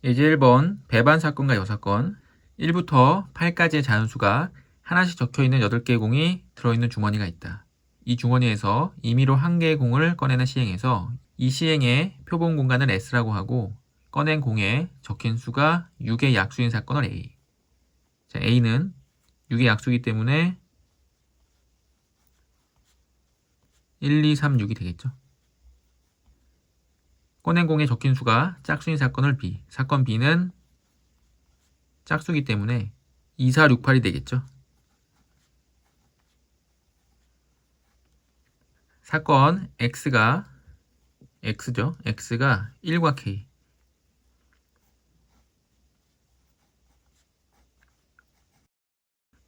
예제 1번 배반 사건과 여사건 1부터 8까지의 자연수가 하나씩 적혀있는 8개의 공이 들어있는 주머니가 있다. 이 주머니에서 임의로 1개의 공을 꺼내는 시행에서 이 시행의 표본 공간을 S라고 하고 꺼낸 공에 적힌 수가 6의 약수인 사건을 A. 자, A는 6의 약수이기 때문에 1, 2, 3, 6이 되겠죠. 꺼낸 공에 적힌 수가 짝수인 사건을 B. 사건 B는 짝수이기 때문에 2, 4, 6, 8이 되겠죠. 사건 X죠. X가 1과 K.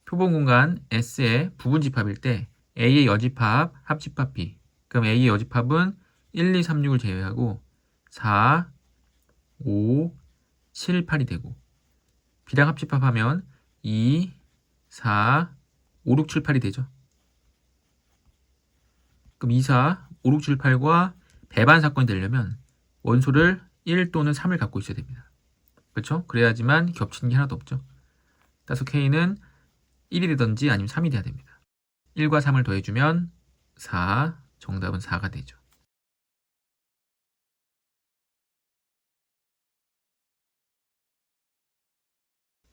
표본 공간 S의 부분집합일 때 A의 여집합, 합집합 B. 그럼 A의 여집합은 1, 2, 3, 6을 제외하고 4, 5, 7, 8이 되고 B랑 합집합하면 2, 4, 5, 6, 7, 8이 되죠. 그럼 2, 4, 5, 6, 7, 8과 배반 사건이 되려면 원소를 1 또는 3을 갖고 있어야 됩니다. 그렇죠? 그래야지만 겹치는 게 하나도 없죠. 따라서 K는 1이 되든지 아니면 3이 돼야 됩니다. 1과 3을 더해주면 4, 정답은 4가 되죠.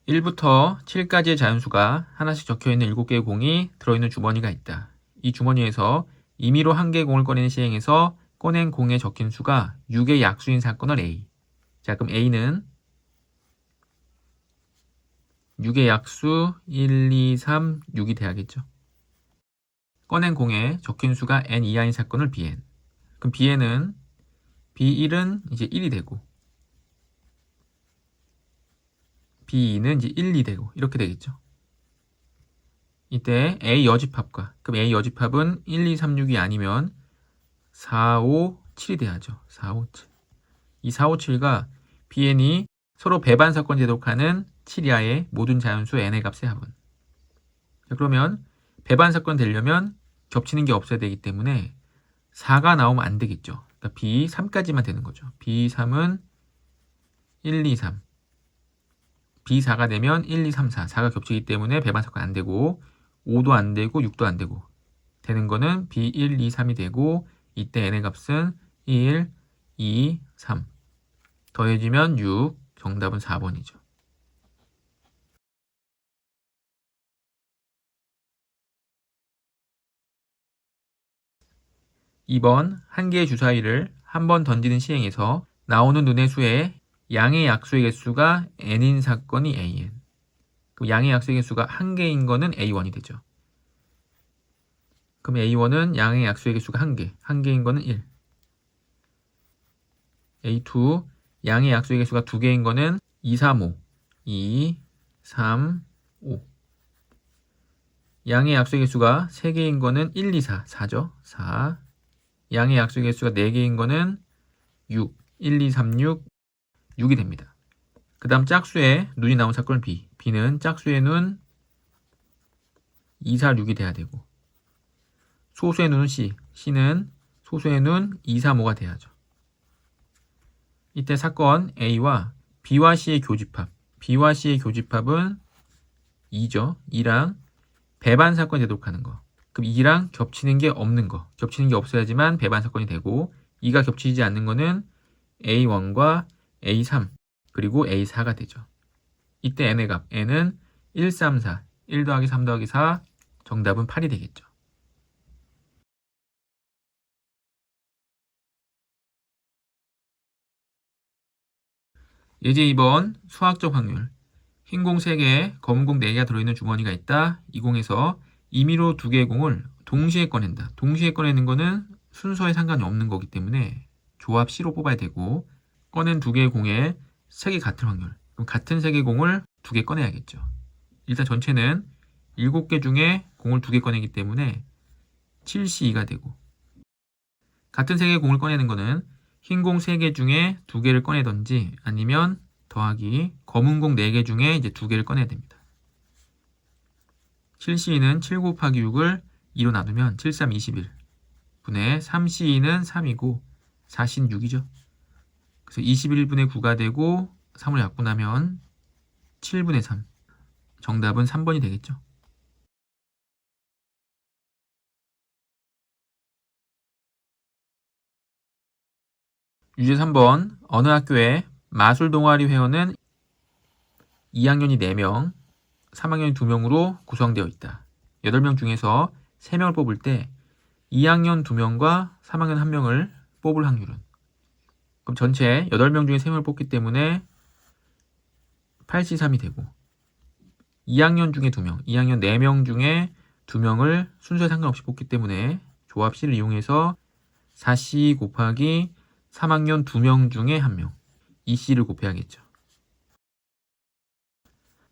(1부터) (7까지의) 자연수가 하나씩 적혀있는 7개의 공이 들어있는 주머니가 있다. 이 주머니에서 임의로 1개의 공을 꺼내는 시행에서 꺼낸 공에 적힌 수가 6의 약수인 사건을 A. 자, 그럼 A는 6의 약수 1, 2, 3, 6이 돼야겠죠. 꺼낸 공에 적힌 수가 n 이하인 사건을 Bn. 그럼 Bn은 B1은 이제 1이 되고 B2는 이제 1, 2 되고 이렇게 되겠죠. 이때 A 여집합과 그럼 A 여집합은 1, 2, 3, 6이 아니면 4, 5, 7이 돼야죠. 4, 5, 7. 이 4, 5, 7과 Bn이 서로 배반 사건 제독하는 7 이하의 모든 자연수 n의 값의 합은. 자, 그러면 배반 사건 되려면 겹치는 게 없어야 되기 때문에 4가 나오면 안 되겠죠. 그러니까 B3까지만 되는 거죠. B3은 1, 2, 3. B4가 되면 1, 2, 3, 4. 4가 겹치기 때문에 배반 사건 안 되고 5도 안 되고 6도 안 되고 되는 거는 B1, 2, 3이 되고 이때 n의 값은 1, 2, 3. 더해지면 6. 정답은 4번이죠. (2번) 한 개의 주사위를 한 번 던지는 시행에서 나오는 눈의 수에 양의 약수의 개수가 n인 사건이 an. 그럼 양의 약수의 개수가 한 개인 거는 a1이 되죠. 그럼 a1은 양의 약수의 개수가 한 개인 거는 1. a2 양의 약수의 개수가 2개인 거는 2, 3, 5. 2, 3, 5. 양의 약수의 개수가 3개인 거는 1, 2, 4. 4죠. 4. 양의 약수의 개수가 4개인 거는 6. 1, 2, 3, 6. 6이 됩니다. 그 다음 짝수에 눈이 나온 사건은 B. B는 짝수의 눈 2, 4, 6이 돼야 되고 소수의 눈은 C. C는 소수의 눈 2, 3, 5가 돼야죠. 이때 사건 A와 B와 C의 교집합. B와 C의 교집합은 2죠. 2랑 배반 사건 제독하는 거. 그럼 2랑 겹치는 게 없는 거. 겹치는 게 없어야지만 배반 사건이 되고 2가 겹치지 않는 거는 A1과 A3 그리고 A4가 되죠. 이때 n의 값 n은 1, 3, 4. 1 더하기 3 더하기 4. 정답은 8이 되겠죠. 예제 2번 수학적 확률. 흰 공 3개, 검은 공 4개가 들어있는 주머니가 있다. 이 공에서 임의로 2개의 공을 동시에 꺼낸다. 동시에 꺼내는 거는 순서에 상관이 없는 거기 때문에 조합 C로 뽑아야 되고 꺼낸 2개의 공에 색이 같을 확률. 그럼 같은 색의 공을 2개 꺼내야겠죠. 일단 전체는 7개 중에 공을 2개 꺼내기 때문에 7C2가 되고 같은 색의 공을 꺼내는 거는 흰 공 3개 중에 2개를 꺼내든지 아니면 더하기 검은 공 4개 중에 이제 2개를 꺼내야 됩니다. 7C는 7 곱하기 6을 2로 나누면 7, 3, 21 분의 3C는 3이고 4C는 6이죠. 그래서 21분의 9가 되고 3으로 약분하면 7분의 3. 정답은 3번이 되겠죠. 유제 3번. 어느 학교의 마술 동아리 회원은 2학년이 4명, 3학년이 2명으로 구성되어 있다. 8명 중에서 3명을 뽑을 때 2학년 2명과 3학년 1명을 뽑을 확률은? 그럼 전체 8명 중에 3명을 뽑기 때문에 8C3이 되고 2학년 중에 2명, 2학년 4명 중에 2명을 순서에 상관없이 뽑기 때문에 조합 C를 이용해서 4C 곱하기 3학년 2명 중에 1명, 2C를 곱해야겠죠.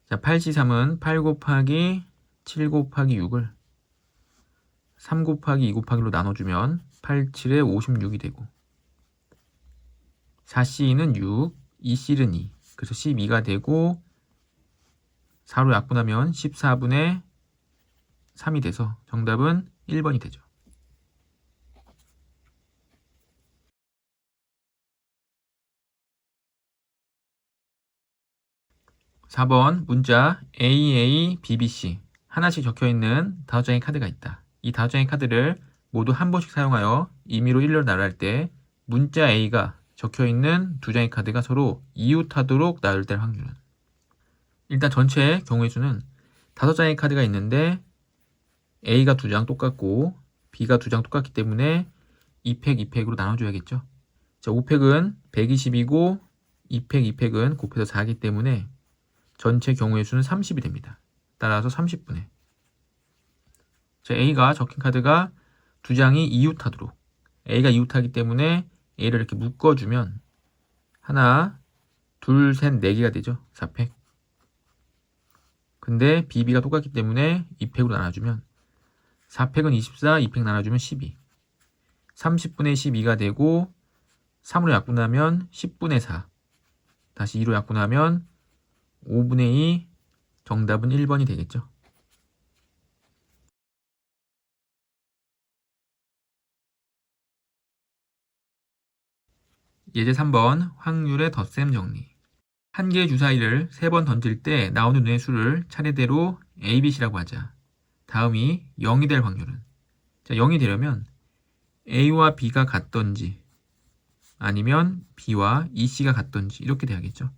자, 8C3은 8 곱하기 7 곱하기 6을 3 곱하기 2 곱하기로 나눠주면 8, 7에 56이 되고 4C는 6, 2C는 2. 그래서 12가 되고 4로 약분하면 14분의 3이 돼서 정답은 1번이 되죠. (4번) 문자 AA, BBC 하나씩 적혀있는 5장의 카드가 있다. 이 5장의 카드를 모두 한 번씩 사용하여 임의로 일렬로 나열할 때 문자 A가 적혀있는 2장의 카드가 서로 이웃하도록 나열될 확률은? 일단 전체 경우의 수는 5장의 카드가 있는데 A가 2장 똑같고 B가 2장 똑같기 때문에 2팩, 2팩으로 나눠줘야겠죠. 자, 5팩은 120이고 2팩, 2팩은 곱해서 4이기 때문에 전체 경우의 수는 30이 됩니다. 따라서 30분의. 자, A가 적힌 카드가 2장이 이웃하도록. A가 이웃하기 때문에 A를 이렇게 묶어주면 하나, 둘, 셋, 4개가 되죠. 4팩. 근데 BB가 똑같기 때문에 2팩으로 나눠주면 4팩은 24, 2팩 나눠주면 12. 30분의 12가 되고 3으로 약분하면 10분의 4. 다시 2로 약분하면 5분의 2. 정답은 1번이 되겠죠. 예제 3번 확률의 덧셈 정리. 한 개의 주사위를 3번 던질 때 나오는 눈의 수를 차례대로 A, B, C라고 하자. 다음이 0이 될 확률은? 자, 0이 되려면 A와 B가 같던지 아니면 B와 EC가 같던지 이렇게 돼야겠죠.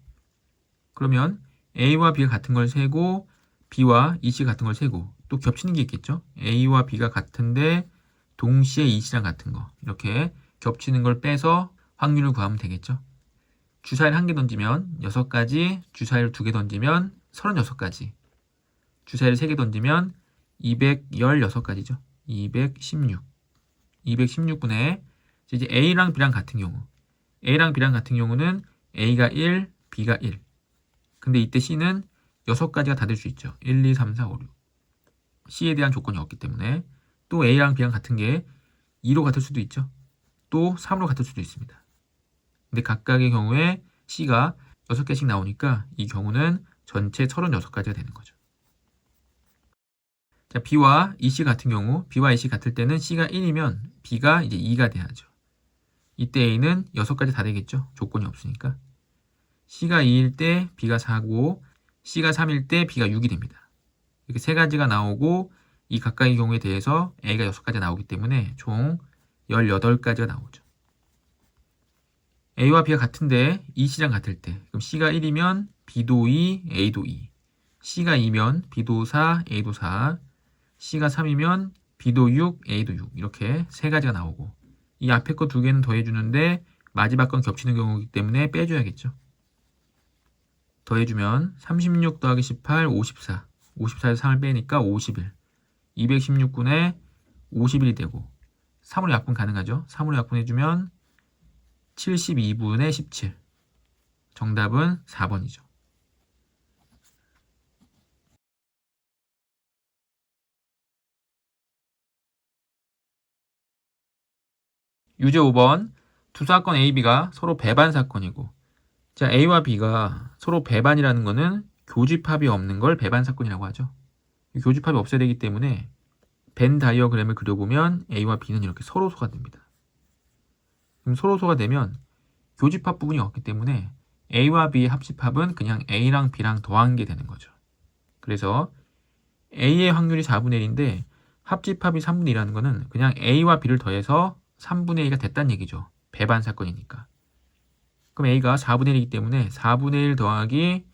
그러면 A와 B가 같은 걸 세고 B와 EC가 같은 걸 세고 또 겹치는 게 있겠죠. A와 B가 같은데 동시에 EC랑 같은 거 이렇게 겹치는 걸 빼서 확률을 구하면 되겠죠. 주사위를 1개 던지면 6가지, 주사위를 2개 던지면 36가지, 주사위를 3개 던지면 216가지죠. 216. 216분의 이제 A랑 B랑 같은 경우 A랑 B랑 같은 경우는 A가 1, B가 1. 근데 이때 C는 6가지가 다 될 수 있죠. 1, 2, 3, 4, 5, 6. C에 대한 조건이 없기 때문에 또 A랑 B랑 같은 게 2로 같을 수도 있죠. 또 3으로 같을 수도 있습니다. 근데 각각의 경우에 C가 6개씩 나오니까 이 경우는 전체 36가지가 되는 거죠. 자, B와 EC 같은 경우 B와 EC 같을 때는 C가 1이면 B가 이제 2가 돼야죠. 이때 A는 6가지 다 되겠죠. 조건이 없으니까. C가 2일 때 B가 4고 C가 3일 때 B가 6이 됩니다. 이렇게 3가지가 나오고 이 각각의 경우에 대해서 A가 6가지가 나오기 때문에 총 18가지가 나오죠. A와 B가 같은데 EC랑 같을 때 그럼 C가 1이면 B도 2, A도 2. C가 2면 B도 4, A도 4. C가 3이면 B도 6, A도 6. 이렇게 3가지가 나오고 이 앞에 거 2개는 더해주는데 마지막 건 겹치는 경우이기 때문에 빼줘야겠죠. 더해주면 36 더하기 18, 54. 54에서 3을 빼니까 51. 216분의 51이 되고 3으로 약분 가능하죠. 3으로 약분해주면 72분의 17. 정답은 4번이죠. 유제 5번. 두 사건 A, B가 서로 배반 사건이고 자, A와 B가 서로 배반이라는 거는 교집합이 없는 걸 배반 사건이라고 하죠. 교집합이 없어야 되기 때문에 벤 다이어그램을 그려보면 A와 B는 이렇게 서로소가 됩니다. 그럼 서로소가 되면 교집합 부분이 없기 때문에 A와 B의 합집합은 그냥 A랑 B랑 더한 게 되는 거죠. 그래서 A의 확률이 4분의 1인데 합집합이 3분의 1이라는 거는 그냥 A와 B를 더해서 3분의 1가 됐다는 얘기죠. 배반 사건이니까. 그럼 A가 4분의 1이기 때문에 4분의 1 더하기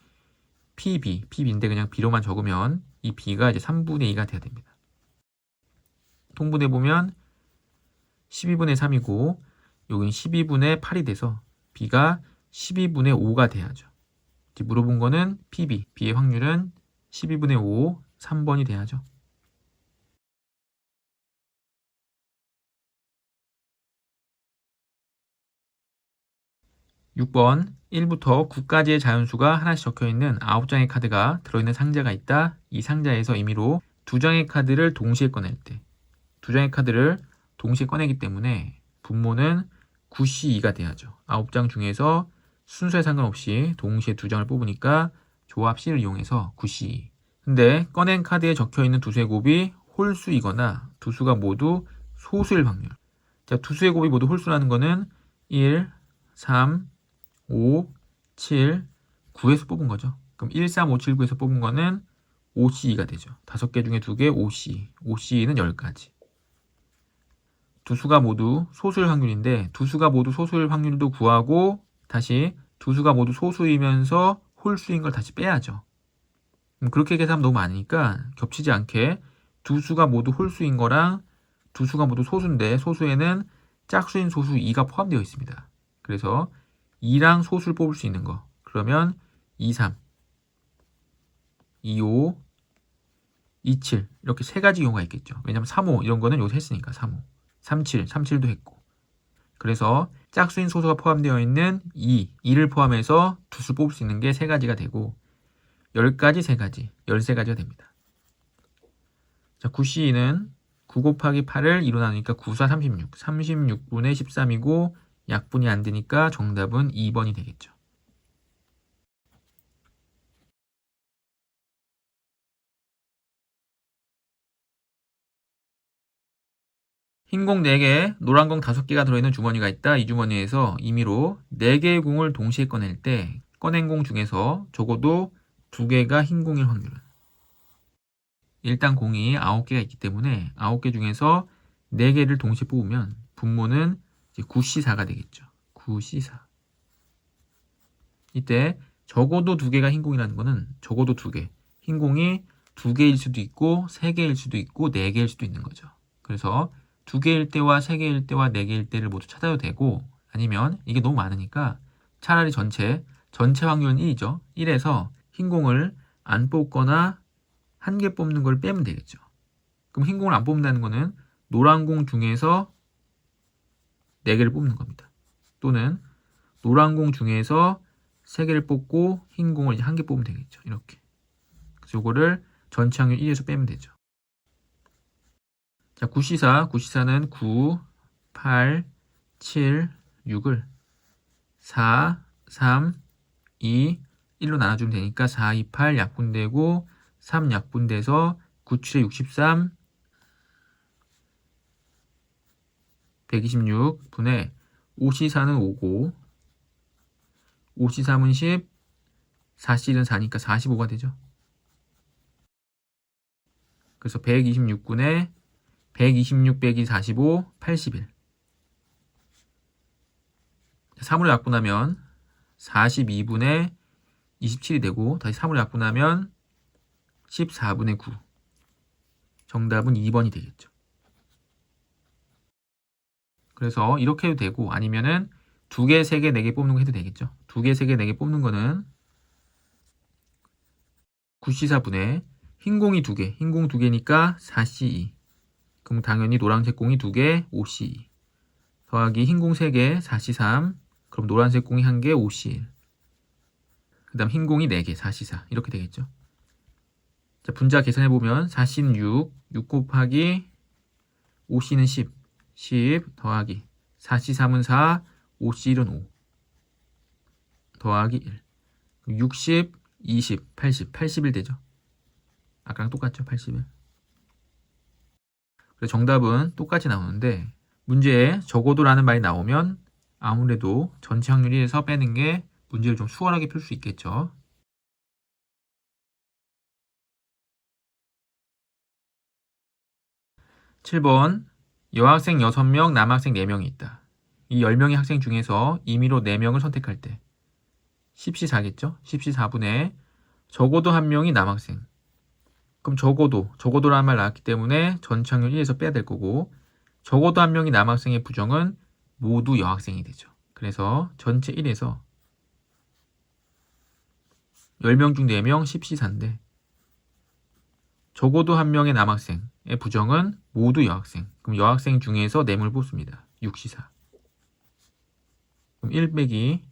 PB인데 그냥 B로만 적으면 이 B가 이제 3분의 2가 돼야 됩니다. 통분해 보면 12분의 3이고 여긴 12분의 8이 돼서 B가 12분의 5가 돼야죠. 물어본 거는 B의 확률은 12분의 5, 3번이 돼야죠. 6번 1부터 9까지의 자연수가 하나씩 적혀있는 9장의 카드가 들어있는 상자가 있다. 이 상자에서 임의로 2장의 카드를 동시에 꺼낼 때 2장의 카드를 동시에 꺼내기 때문에 분모는 9C2가 돼야죠. 9장 중에서 순서에 상관없이 동시에 2장을 뽑으니까 조합 C를 이용해서 9C2. 근데 꺼낸 카드에 적혀있는 두 수의 곱이 홀수이거나 두 수가 모두 소수일 확률. 자, 두 수의 곱이 모두 홀수라는 거는 1, 3, 5, 7, 9에서 뽑은 거죠. 그럼 1, 3, 5, 7, 9에서 뽑은 거는 5C2가 되죠. 5개 중에 2개 5C. 5C는 10가지. 두 수가 모두 소수일 확률인데 두 수가 모두 소수일 확률도 구하고 다시 두 수가 모두 소수이면서 홀수인 걸 다시 빼야죠. 그렇게 계산하면 너무 많으니까 겹치지 않게 두 수가 모두 홀수인 거랑 두 수가 모두 소수인데 소수에는 짝수인 소수 2가 포함되어 있습니다. 그래서 2랑 소수를 뽑을 수 있는 거. 그러면 2, 3, 2, 5, 2, 7 이렇게 세 가지 경우가 있겠죠. 왜냐면 3, 5 이런 거는 여기서 했으니까 3, 5, 3, 7, 3, 7도 했고. 그래서 짝수인 소수가 포함되어 있는 2를 포함해서 두 수 뽑을 수 있는 게 세 가지가 되고 10가지, 3가지, 13가지가 됩니다. 자, 9C는 9 곱하기 8을 2로 나누니까 9, 4, 36. 36분의 13이고 약분이 안 되니까 정답은 2번이 되겠죠. 흰 공 4개, 노란 공 5개가 들어있는 주머니가 있다. 이 주머니에서 임의로 4개의 공을 동시에 꺼낼 때 꺼낸 공 중에서 적어도 2개가 흰 공일 확률은 일단 공이 9개가 있기 때문에 9개 중에서 4개를 동시에 뽑으면 분모는 이제 9C4가 되겠죠. 9C4. 이때 적어도 2개가 흰 공이라는 거는 적어도 2개. 흰 공이 2개일 수도 있고 3개일 수도 있고 4개일 수도 있는 거죠. 그래서 2개일 때와 3개일 때와 4개일 때를 모두 찾아도 되고 아니면 이게 너무 많으니까 차라리 전체 확률은 1이죠. 1에서 흰 공을 안 뽑거나 한 개 뽑는 걸 빼면 되겠죠. 그럼 흰 공을 안 뽑는다는 거는 노란 공 중에서 4개를 뽑는 겁니다. 또는 노란 공 중에서 3개를 뽑고 흰 공을 이제 1개 뽑으면 되겠죠. 이렇게. 그래서 이거를 전체 확률 1에서 빼면 되죠. 자, 9C4는 9, 8, 7, 6을 4, 3, 2, 1로 나눠주면 되니까 4, 2, 8 약분되고 3 약분돼서 9, 7에 63, 126분의 5C4는 5고 5C3은 10, 4C는 4니까 45가 되죠. 그래서 126분의 126 빼기 45, 81. 3으로 약분하면 42분의 27이 되고 다시 3으로 약분하면 14분의 9. 정답은 2번이 되겠죠. 그래서 이렇게 해도 되고 아니면은 2개, 3개, 4개 뽑는 거 해도 되겠죠. 2개, 3개, 4개 뽑는 거는 9C4분의 흰 공이 2개, 흰 공 2개니까 4C2. 그럼 당연히 노란색 공이 2개, 5C2. 더하기 흰 공 3개, 4C3. 그럼 노란색 공이 1개, 5C1. 그 다음 흰 공이 4개, 4C4. 이렇게 되겠죠. 자, 분자 계산해보면 4C는 6 곱하기 5C는 10 더하기 4C3은 4, 5C1은 5 더하기 1. 60, 20, 81 되죠. 아까랑 똑같죠, 81. 그래서 정답은 똑같이 나오는데 문제에 적어도라는 말이 나오면 아무래도 전체 확률 1에서 빼는 게 문제를 좀 수월하게 풀 수 있겠죠. 7번 여학생 6명, 남학생 4명이 있다. 이 10명의 학생 중에서 임의로 4명을 선택할 때 10시 4겠죠? 10시 4분에 적어도 1명이 남학생. 그럼 적어도라는 말 나왔기 때문에 전체 확률 1에서 빼야 될 거고 적어도 1명이 남학생의 부정은 모두 여학생이 되죠. 그래서 전체 1에서 10명 중 4명 10시 4인데 적어도 1명의 남학생의 부정은 모두 여학생. 그럼 여학생 중에서 4명을 뽑습니다. 6시 4. 그럼 1 빼기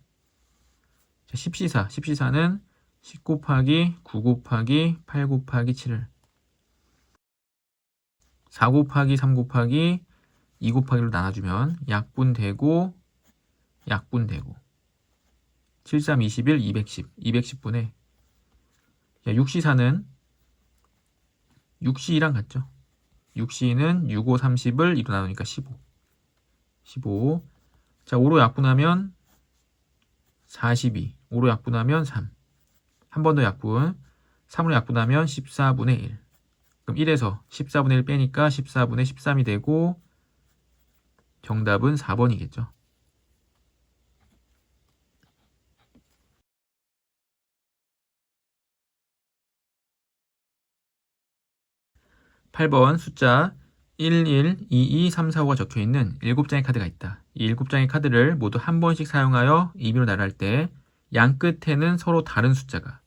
10시 4. 10시 4는 10 곱하기 9 곱하기 8 곱하기 7을 4 곱하기 3 곱하기 2 곱하기로 나눠주면 약분되고 7, 3, 21, 210. 210분에 6시 4는 6시 2랑 같죠? 6시 2는 6, 5, 30을 2로 나누니까 15. 15. 자, 5로 약분하면 42. 5로 약분하면 3. 한 번 더 약분. 3으로 약분하면 14분의 1. 그럼 1에서 14분의 1 빼니까 14분의 13이 되고 정답은 4번이겠죠. 8번 숫자 1, 1, 2, 2, 3, 4, 5가 적혀있는 7장의 카드가 있다. 이 7장의 카드를 모두 한 번씩 사용하여 임의로 나열할 때 양 끝에는 서로 다른 숫자가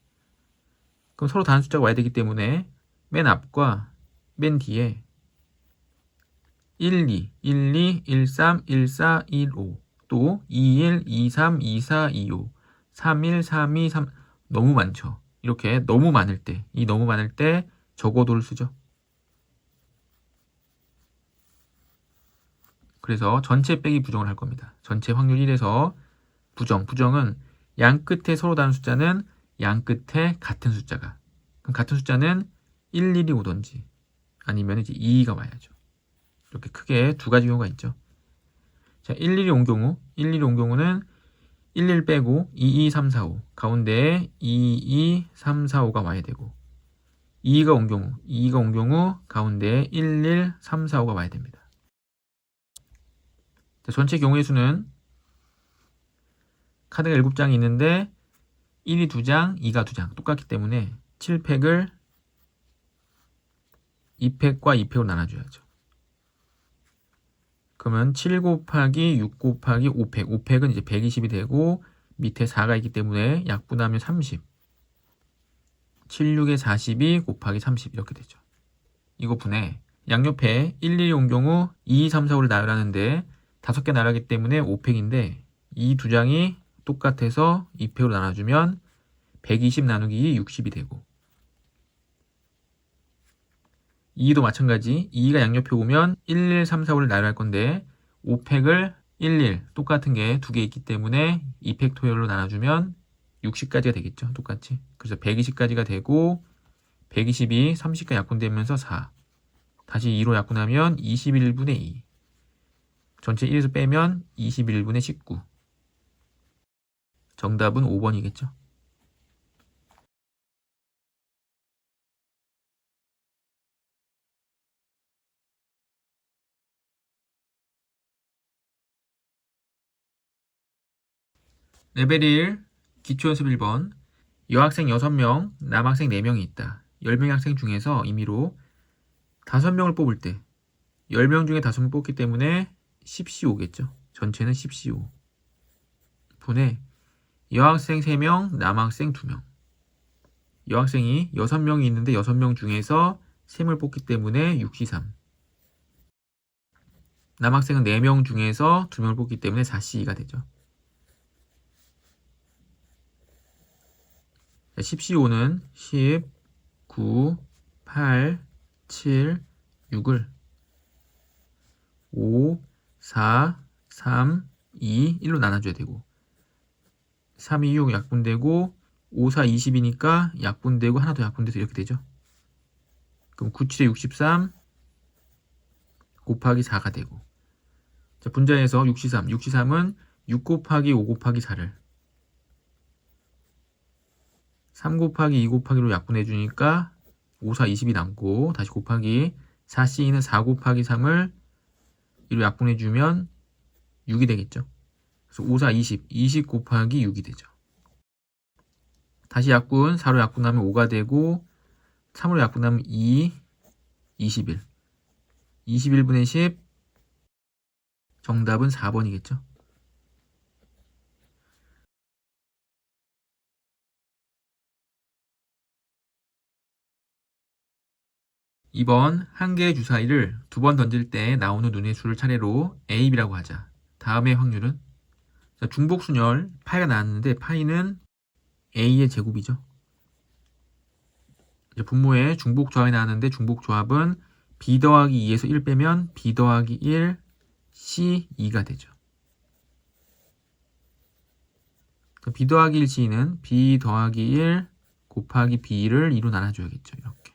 그럼 서로 다른 숫자가 와야 되기 때문에 맨 앞과 맨 뒤에 1, 2, 1, 2, 1, 3, 1, 4, 1, 5 또 2, 1, 2, 3, 2, 4, 2, 5 3, 1, 3, 2, 3 너무 많죠. 이렇게 너무 많을 때 적어도를 쓰죠. 그래서 전체 빼기 부정을 할 겁니다. 전체 확률 1에서 부정은 양 끝에 서로 다른 숫자는 양 끝에 같은 숫자가 그럼 같은 숫자는 1, 1이 오던지 아니면 이제 2가 와야죠. 이렇게 크게 두 가지 경우가 있죠. 자, 1, 1이 온 경우는 1, 1 빼고 2, 2, 3, 4, 5 가운데에 2, 2, 3, 4, 5가 와야 되고 2가 온 경우 가운데에 1, 1, 3, 4, 5가 와야 됩니다. 자, 전체 경우의 수는 카드가 7장이 있는데 1이 2장, 2가 2장 똑같기 때문에 7팩을 2팩과 2팩으로 나눠줘야죠. 그러면 7 곱하기 6 곱하기 5팩 5팩은 이제 120이 되고 밑에 4가 있기 때문에 약분하면 30 7, 6에 42 곱하기 30 이렇게 되죠. 이거 분해 양옆에 1, 1이 온 경우 2, 3, 4, 5를 나열하는데 5개 나열하기 때문에 5팩인데 이 2장이 똑같아서 2팩으로 나눠주면 120 나누기 60이 되고 2도 마찬가지 2가 양옆에 오면 1, 1, 3, 4, 5를 나열할 건데 5팩을 1, 1 똑같은 게 2개 있기 때문에 2팩토리얼로 나눠주면 60까지가 되겠죠. 똑같이. 그래서 120까지가 되고 120이 30과 약분되면서 4 다시 2로 약분하면 21분의 2 전체 1에서 빼면 21분의 19 정답은 5번이겠죠. 레벨 1 기초연습 1번 여학생 6명, 남학생 4명이 있다. 10명의 학생 중에서 임의로 5명을 뽑을 때 10명 중에 5명 뽑기 때문에 10C5겠죠. 전체는 10C5 분의 여학생 3명, 남학생 2명 여학생이 6명이 있는데 6명 중에서 3명을 뽑기 때문에 6C3 남학생은 4명 중에서 2명을 뽑기 때문에 4C2가 되죠. 10C5는 10, 9, 8, 7, 6을 5, 4, 3, 2, 1로 나눠줘야 되고 3, 2, 6 약분되고 5, 4, 20이니까 약분되고 하나 더 약분돼서 이렇게 되죠. 그럼 9, 7에 63 곱하기 4가 되고 자, 분자에서 6C3, 6C3은 6 곱하기 5 곱하기 4를 3 곱하기 2 곱하기로 약분해 주니까 5, 4, 20이 남고 다시 곱하기 4C는 4 곱하기 3을 이로 약분해 주면 6이 되겠죠. 그래서 5, 4, 20 곱하기 6이 되죠. 다시 약분, 4로 약분하면 5가 되고 3으로 약분하면 2, 21. 21분의 10, 정답은 4번이겠죠. 2번, 한 개의 주사위를 두 번 던질 때 나오는 눈의 수를 차례로 A, B라고 하자. 다음의 확률은? 자, 중복순열, 파이가 나왔는데 파이는 A의 제곱이죠. 이제 분모에 중복조합이 나왔는데 중복조합은 B 더하기 2에서 1 빼면 B 더하기 1, C, 2가 되죠. B 더하기 1, C는 B 더하기 1 곱하기 B를 2로 나눠줘야겠죠. 이렇게.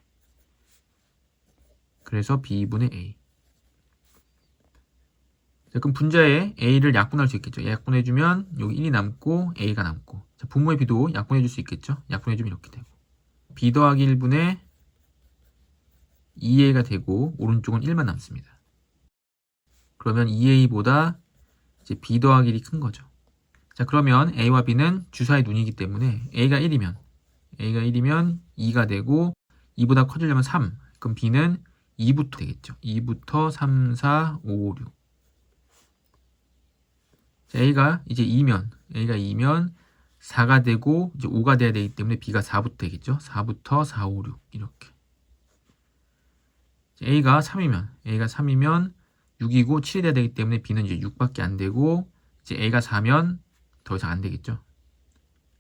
그래서 B분의 A. 자, 그럼 분자에 A를 약분할 수 있겠죠. 약분해주면 여기 1이 남고 A가 남고. 자, 분모의 B도 약분해줄 수 있겠죠. 약분해주면 이렇게 되고. B 더하기 1분의 2A가 되고 오른쪽은 1만 남습니다. 그러면 2A보다 이제 B 더하기 1이 큰 거죠. 자, 그러면 A와 B는 주사의 눈이기 때문에 A가 1이면 2가 되고 2보다 커지려면 3. 그럼 B는 2부터 되겠죠. 2부터 3, 4, 5, 6. 자, A가 2면 4가 되고 이제 5가 돼야 되기 때문에 B가 4부터 되겠죠. 4부터 4, 5, 6 이렇게. 자, A가 3이면 6이고 7이 돼야 되기 때문에 B는 이제 6밖에 안 되고 이제 A가 4면 더 이상 안 되겠죠.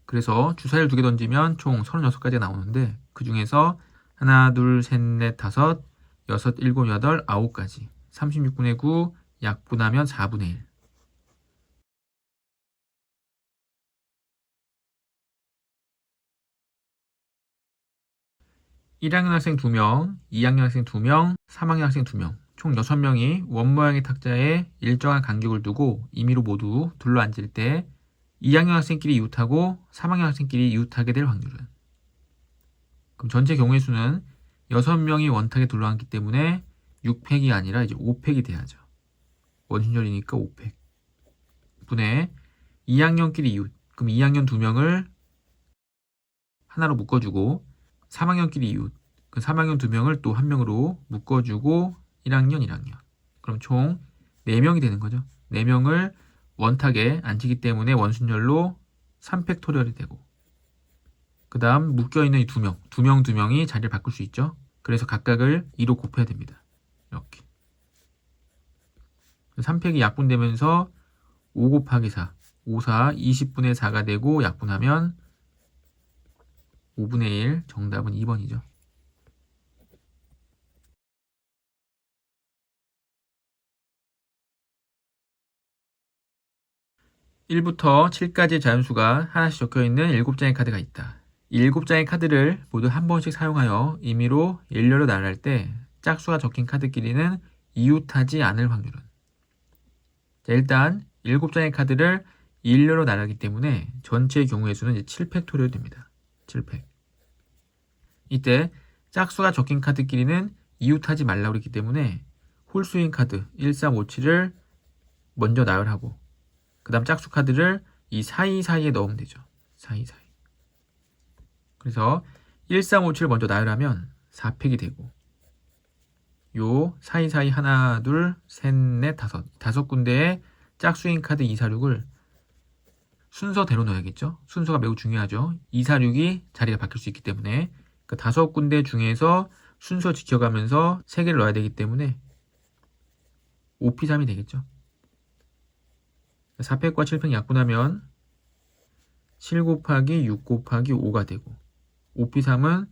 그래서 주사위를 2개 던지면 총 36가지가 나오는데 그 중에서 하나, 둘, 셋, 넷, 다섯, 여섯, 일곱, 여덟, 9가지. 36분의 9 약분하면 4분의 1. 1학년 학생 2명, 2학년 학생 2명, 3학년 학생 2명, 총 6명이 원모양의 탁자에 일정한 간격을 두고 임의로 모두 둘러앉을 때 2학년 학생끼리 이웃하고 3학년 학생끼리 이웃하게 될 확률은? 그럼 전체 경우의 수는 6명이 원탁에 둘러앉기 때문에 6팩이 아니라 이제 5팩이 돼야죠. 원순열이니까 5팩. 분의 2학년끼리 이웃. 그럼 2학년 2명을 하나로 묶어주고 3학년끼리 이웃. 그 3학년 2명을 또 한 명으로 묶어주고 1학년. 그럼 총 4명이 되는 거죠. 4명을 원탁에 앉히기 때문에 원순열로 3팩토리얼이 되고 그 다음 묶여있는 이 2명이 자리를 바꿀 수 있죠. 그래서 각각을 2로 곱해야 됩니다. 이렇게 3팩이 약분되면서 5 곱하기 4 5, 4, 20분의 4가 되고 약분하면 5분의 1 정답은 2번이죠. 1부터 7까지의 자연수가 하나씩 적혀있는 7장의 카드가 있다. 이 7장의 카드를 모두 한 번씩 사용하여 임의로 일렬로 나열할 때 짝수가 적힌 카드끼리는 이웃하지 않을 확률은? 자, 일단 7장의 카드를 일렬로 나열하기 때문에 전체의 경우의 수는 이제 7팩토리얼 됩니다. 7팩. 이때 짝수가 적힌 카드끼리는 이웃하지 말라고 그랬기 때문에 홀수인 카드 1, 3, 5, 7을 먼저 나열하고 그 다음 짝수 카드를 이 사이사이에 넣으면 되죠. 사이사이. 그래서 1, 3, 5, 7을 먼저 나열하면 4팩이 되고 요 사이사이 하나, 둘, 셋, 넷, 다섯 군데의 짝수인 카드 2, 4, 6을 순서대로 넣어야겠죠. 순서가 매우 중요하죠. 2, 4, 6이 자리가 바뀔 수 있기 때문에 그 5군데 중에서 순서 지켜가면서 3개를 넣어야 되기 때문에 5P3이 되겠죠. 4팩과 7팩 약분하면 7 곱하기 6 곱하기 5가 되고 5P3은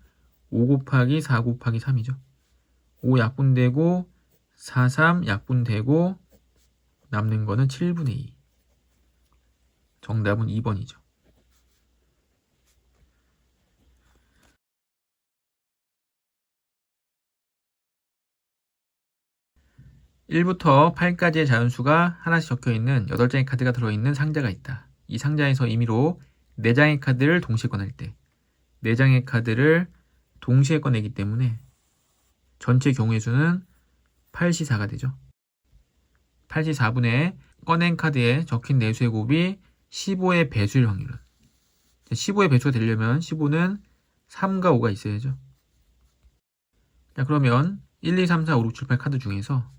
5 곱하기 4 곱하기 3이죠. 5 약분되고 4, 3 약분되고 남는 거는 7분의 2. 정답은 2번이죠. 1부터 8까지의 자연수가 하나씩 적혀있는 8장의 카드가 들어있는 상자가 있다. 이 상자에서 임의로 4장의 카드를 동시에 꺼낼 때 4장의 카드를 동시에 꺼내기 때문에 전체 경우의 수는 8C4가 되죠. 8C4분의 꺼낸 카드에 적힌 내수의 곱이 15의 배수일 확률은 15의 배수가 되려면 15는 3과 5가 있어야죠. 자, 그러면 1, 2, 3, 4, 5, 6, 7, 8 카드 중에서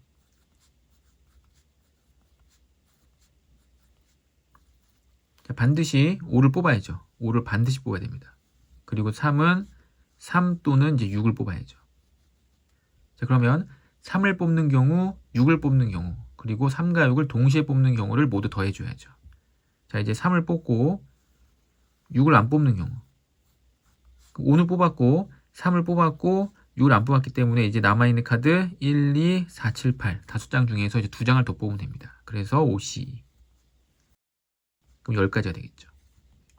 자, 반드시 5를 뽑아야죠. 5를 반드시 뽑아야 됩니다. 그리고 3은 3 또는 이제 6을 뽑아야죠. 자, 그러면 3을 뽑는 경우, 6을 뽑는 경우, 그리고 3과 6을 동시에 뽑는 경우를 모두 더해줘야죠. 자, 이제 3을 뽑고 6을 안 뽑는 경우. 5는 뽑았고 3을 뽑았고 6을 안 뽑았기 때문에 이제 남아있는 카드 1, 2, 4, 7, 8 5장 중에서 이제 2장을 더 뽑으면 됩니다. 그래서 5C. 그럼 10가지가 되겠죠.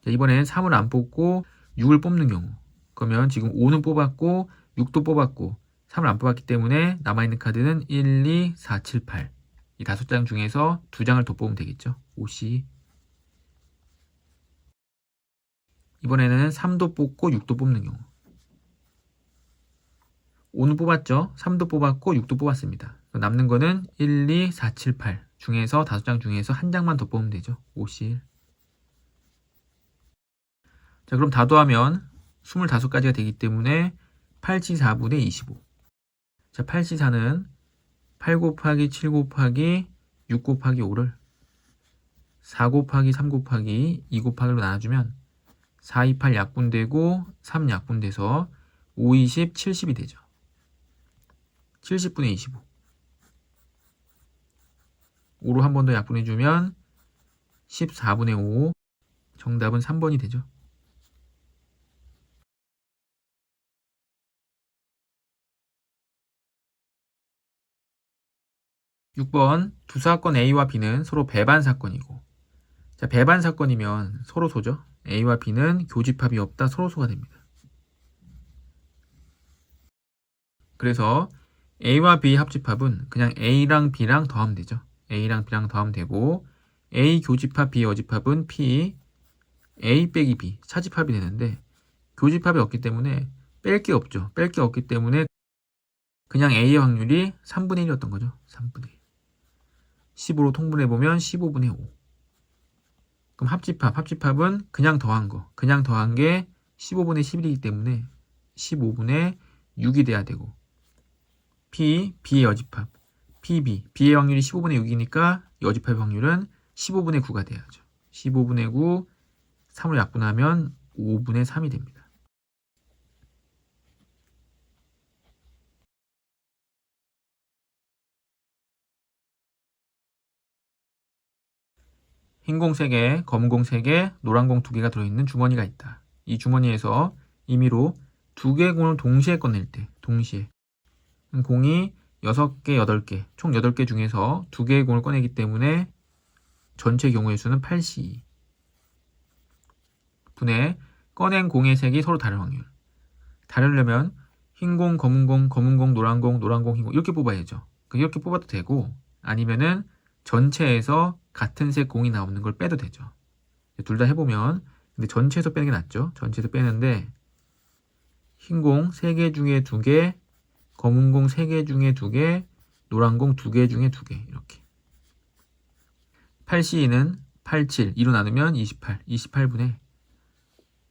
자, 이번엔 3을 안 뽑고 6을 뽑는 경우. 그러면 지금 5는 뽑았고 6도 뽑았고 3을 안 뽑았기 때문에 남아있는 카드는 1, 2, 4, 7, 8 이 5장 중에서 2장을 더 뽑으면 되겠죠. 5C. 이번에는 3도 뽑고 6도 뽑는 경우. 5는 뽑았죠. 3도 뽑았고 6도 뽑았습니다. 남는 거는 1, 2, 4, 7, 8 중에서 5장 중에서 한 장만 더 뽑으면 되죠. 5C1. 자, 그럼 다 더하면 25가지가 되기 때문에 8C4분의 25. 자, 8C4는 8 곱하기 7 곱하기 6 곱하기 5를 4 곱하기 3 곱하기 2 곱하기로 나눠주면 4, 2, 8 약분되고 3 약분돼서 5, 20, 70이 되죠. 70분의 25. 5로 한 번 더 약분해주면 14분의 5. 정답은 3번이 되죠. 6번 두 사건 A와 B는 서로 배반 사건이고 자, 배반 사건이면 서로소죠. A와 B는 교집합이 없다 서로소가 됩니다. 그래서 A와 B 합집합은 그냥 A랑 B랑 더하면 되죠. A랑 B랑 더하면 되고 A 교집합 B 여집합은 P A 빼기 B 차집합이 되는데 교집합이 없기 때문에 뺄 게 없죠. 뺄 게 없기 때문에 그냥 A의 확률이 3분의 1이었던 거죠. 3분의 1. 15로 통분해보면 15분의 5. 그럼 합집합은 그냥 더한 거. 그냥 더한 게 15분의 11이기 때문에 15분의 6이 돼야 되고 P, B의 여집합. PB, B의 확률이 15분의 6이니까 여집합의 확률은 15분의 9가 돼야죠. 15분의 9, 3을 약분하면 5분의 3이 됩니다. 흰 공 3개, 검은 공 3개, 노란 공 2개가 들어있는 주머니가 있다. 이 주머니에서 임의로 2개의 공을 동시에 꺼낼 때, 동시에 공이 6개, 8개, 총 8개 중에서 2개의 공을 꺼내기 때문에 전체 경우의 수는 8C. 분의 꺼낸 공의 색이 서로 다른 확률. 다르려면 흰 공, 검은 공, 검은 공, 노란 공, 노란 공, 흰 공 이렇게 뽑아야죠. 이렇게 뽑아도 되고 아니면은 전체에서 같은 색 공이 나오는 걸 빼도 되죠. 둘 다 해보면 근데 전체에서 빼는 게 낫죠. 전체에서 빼는데 흰 공 3개 중에 2개, 검은 공 3개 중에 2개, 노란 공 2개 중에 2개 이렇게 8C2는 87, 2로 나누면 28, 28분의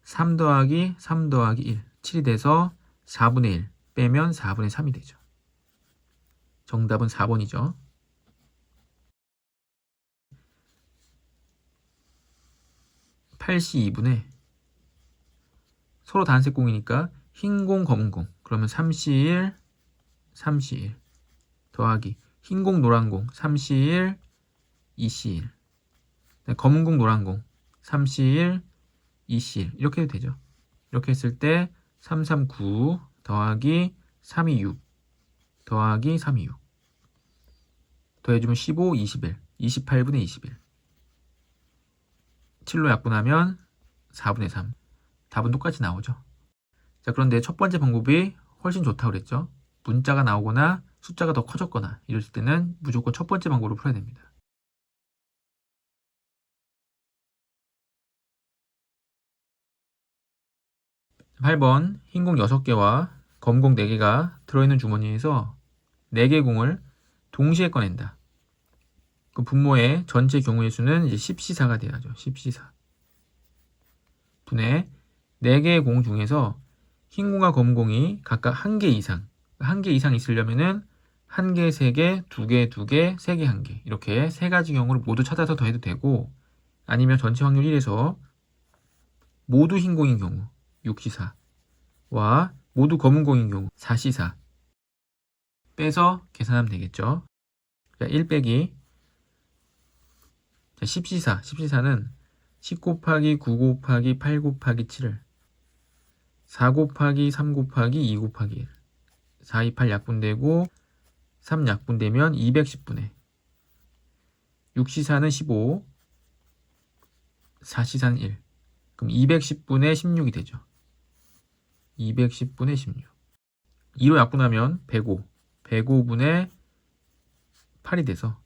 3 더하기 3 더하기 1, 7이 돼서 4분의 1 빼면 4분의 3이 되죠. 정답은 4번이죠. 8C2분의 서로 단색 공이니까 흰 공, 검은 공 그러면 3C1, 3C1 더하기 흰 공, 노란 공 3C1, 2C1 검은 공, 노란 공 3C1, 2C1 이렇게 해도 되죠. 이렇게 했을 때 3, 3, 9 더하기 3, 2, 6 더하기 3, 2, 6 더해주면 15, 21 28분의 21 7로 약분하면 4분의 3 답은 똑같이 나오죠. 자, 그런데 첫 번째 방법이 훨씬 좋다고 그랬죠. 문자가 나오거나 숫자가 더 커졌거나 이럴 때는 무조건 첫 번째 방법으로 풀어야 됩니다. 8번 흰 공 6개와 검 공 4개가 들어있는 주머니에서 4개 공을 동시에 꺼낸다. 그 분모의 전체 경우의 수는 이제 10C4가 돼야죠. 10C4 분의 4개의 공 중에서 흰 공과 검 공이 각각 1개 이상 1개 이상 있으려면은 1개, 3개, 2개, 2개, 3개, 1개 이렇게 3가지 경우를 모두 찾아서 더해도 되고, 아니면 전체 확률 1에서 모두 흰 공인 경우 6C4와 모두 검은 공인 경우 4C4 빼서 계산하면 되겠죠. 자, 1 빼기 10C4, 10C4는 10 곱하기 9 곱하기 8 곱하기 7을 4 곱하기 3 곱하기 2 곱하기 1 4, 2, 8 약분되고 3 약분되면 210분의 6C4는 15, 4C4는 1. 그럼 210분의 16이 되죠. 210분의 16. 2로 약분하면 105. 105분의 8이 돼서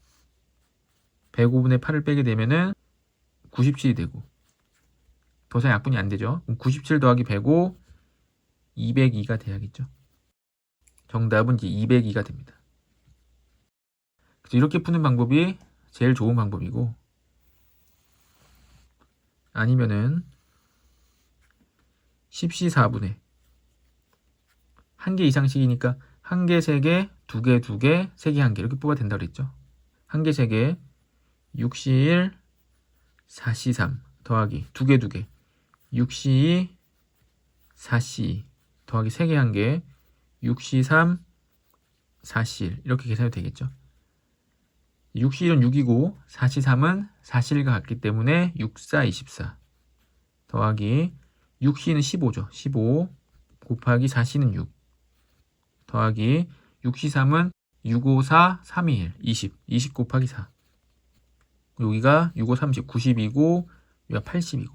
105분의 8을 빼게 되면은 97이 되고, 더 이상 약분이 안 되죠. 그럼 97 더하기 105, 202가 돼야겠죠. 정답은 이제 202가 됩니다. 그래서 이렇게 푸는 방법이 제일 좋은 방법이고, 아니면은 10C4분의 1개 이상씩이니까 1개, 3개, 2개, 2개, 3개, 1개 이렇게 뽑아야 된다고 그랬죠. 1개, 3개, 6C1, 4C3 더하기 2개, 2개, 6C2, 4C2 더하기 3개, 1개, 6C3, 4C1 이렇게 계산이 되겠죠. 6C1은 6이고 4C3은 4C1과 같기 때문에 6, 4, 24 더하기 6C는 15죠. 15 곱하기 4C는 6 더하기 6C3은 6, 5, 4, 3, 2, 1 20 20 곱하기 4 여기가 6, 5, 30 90이고 여기가 80이고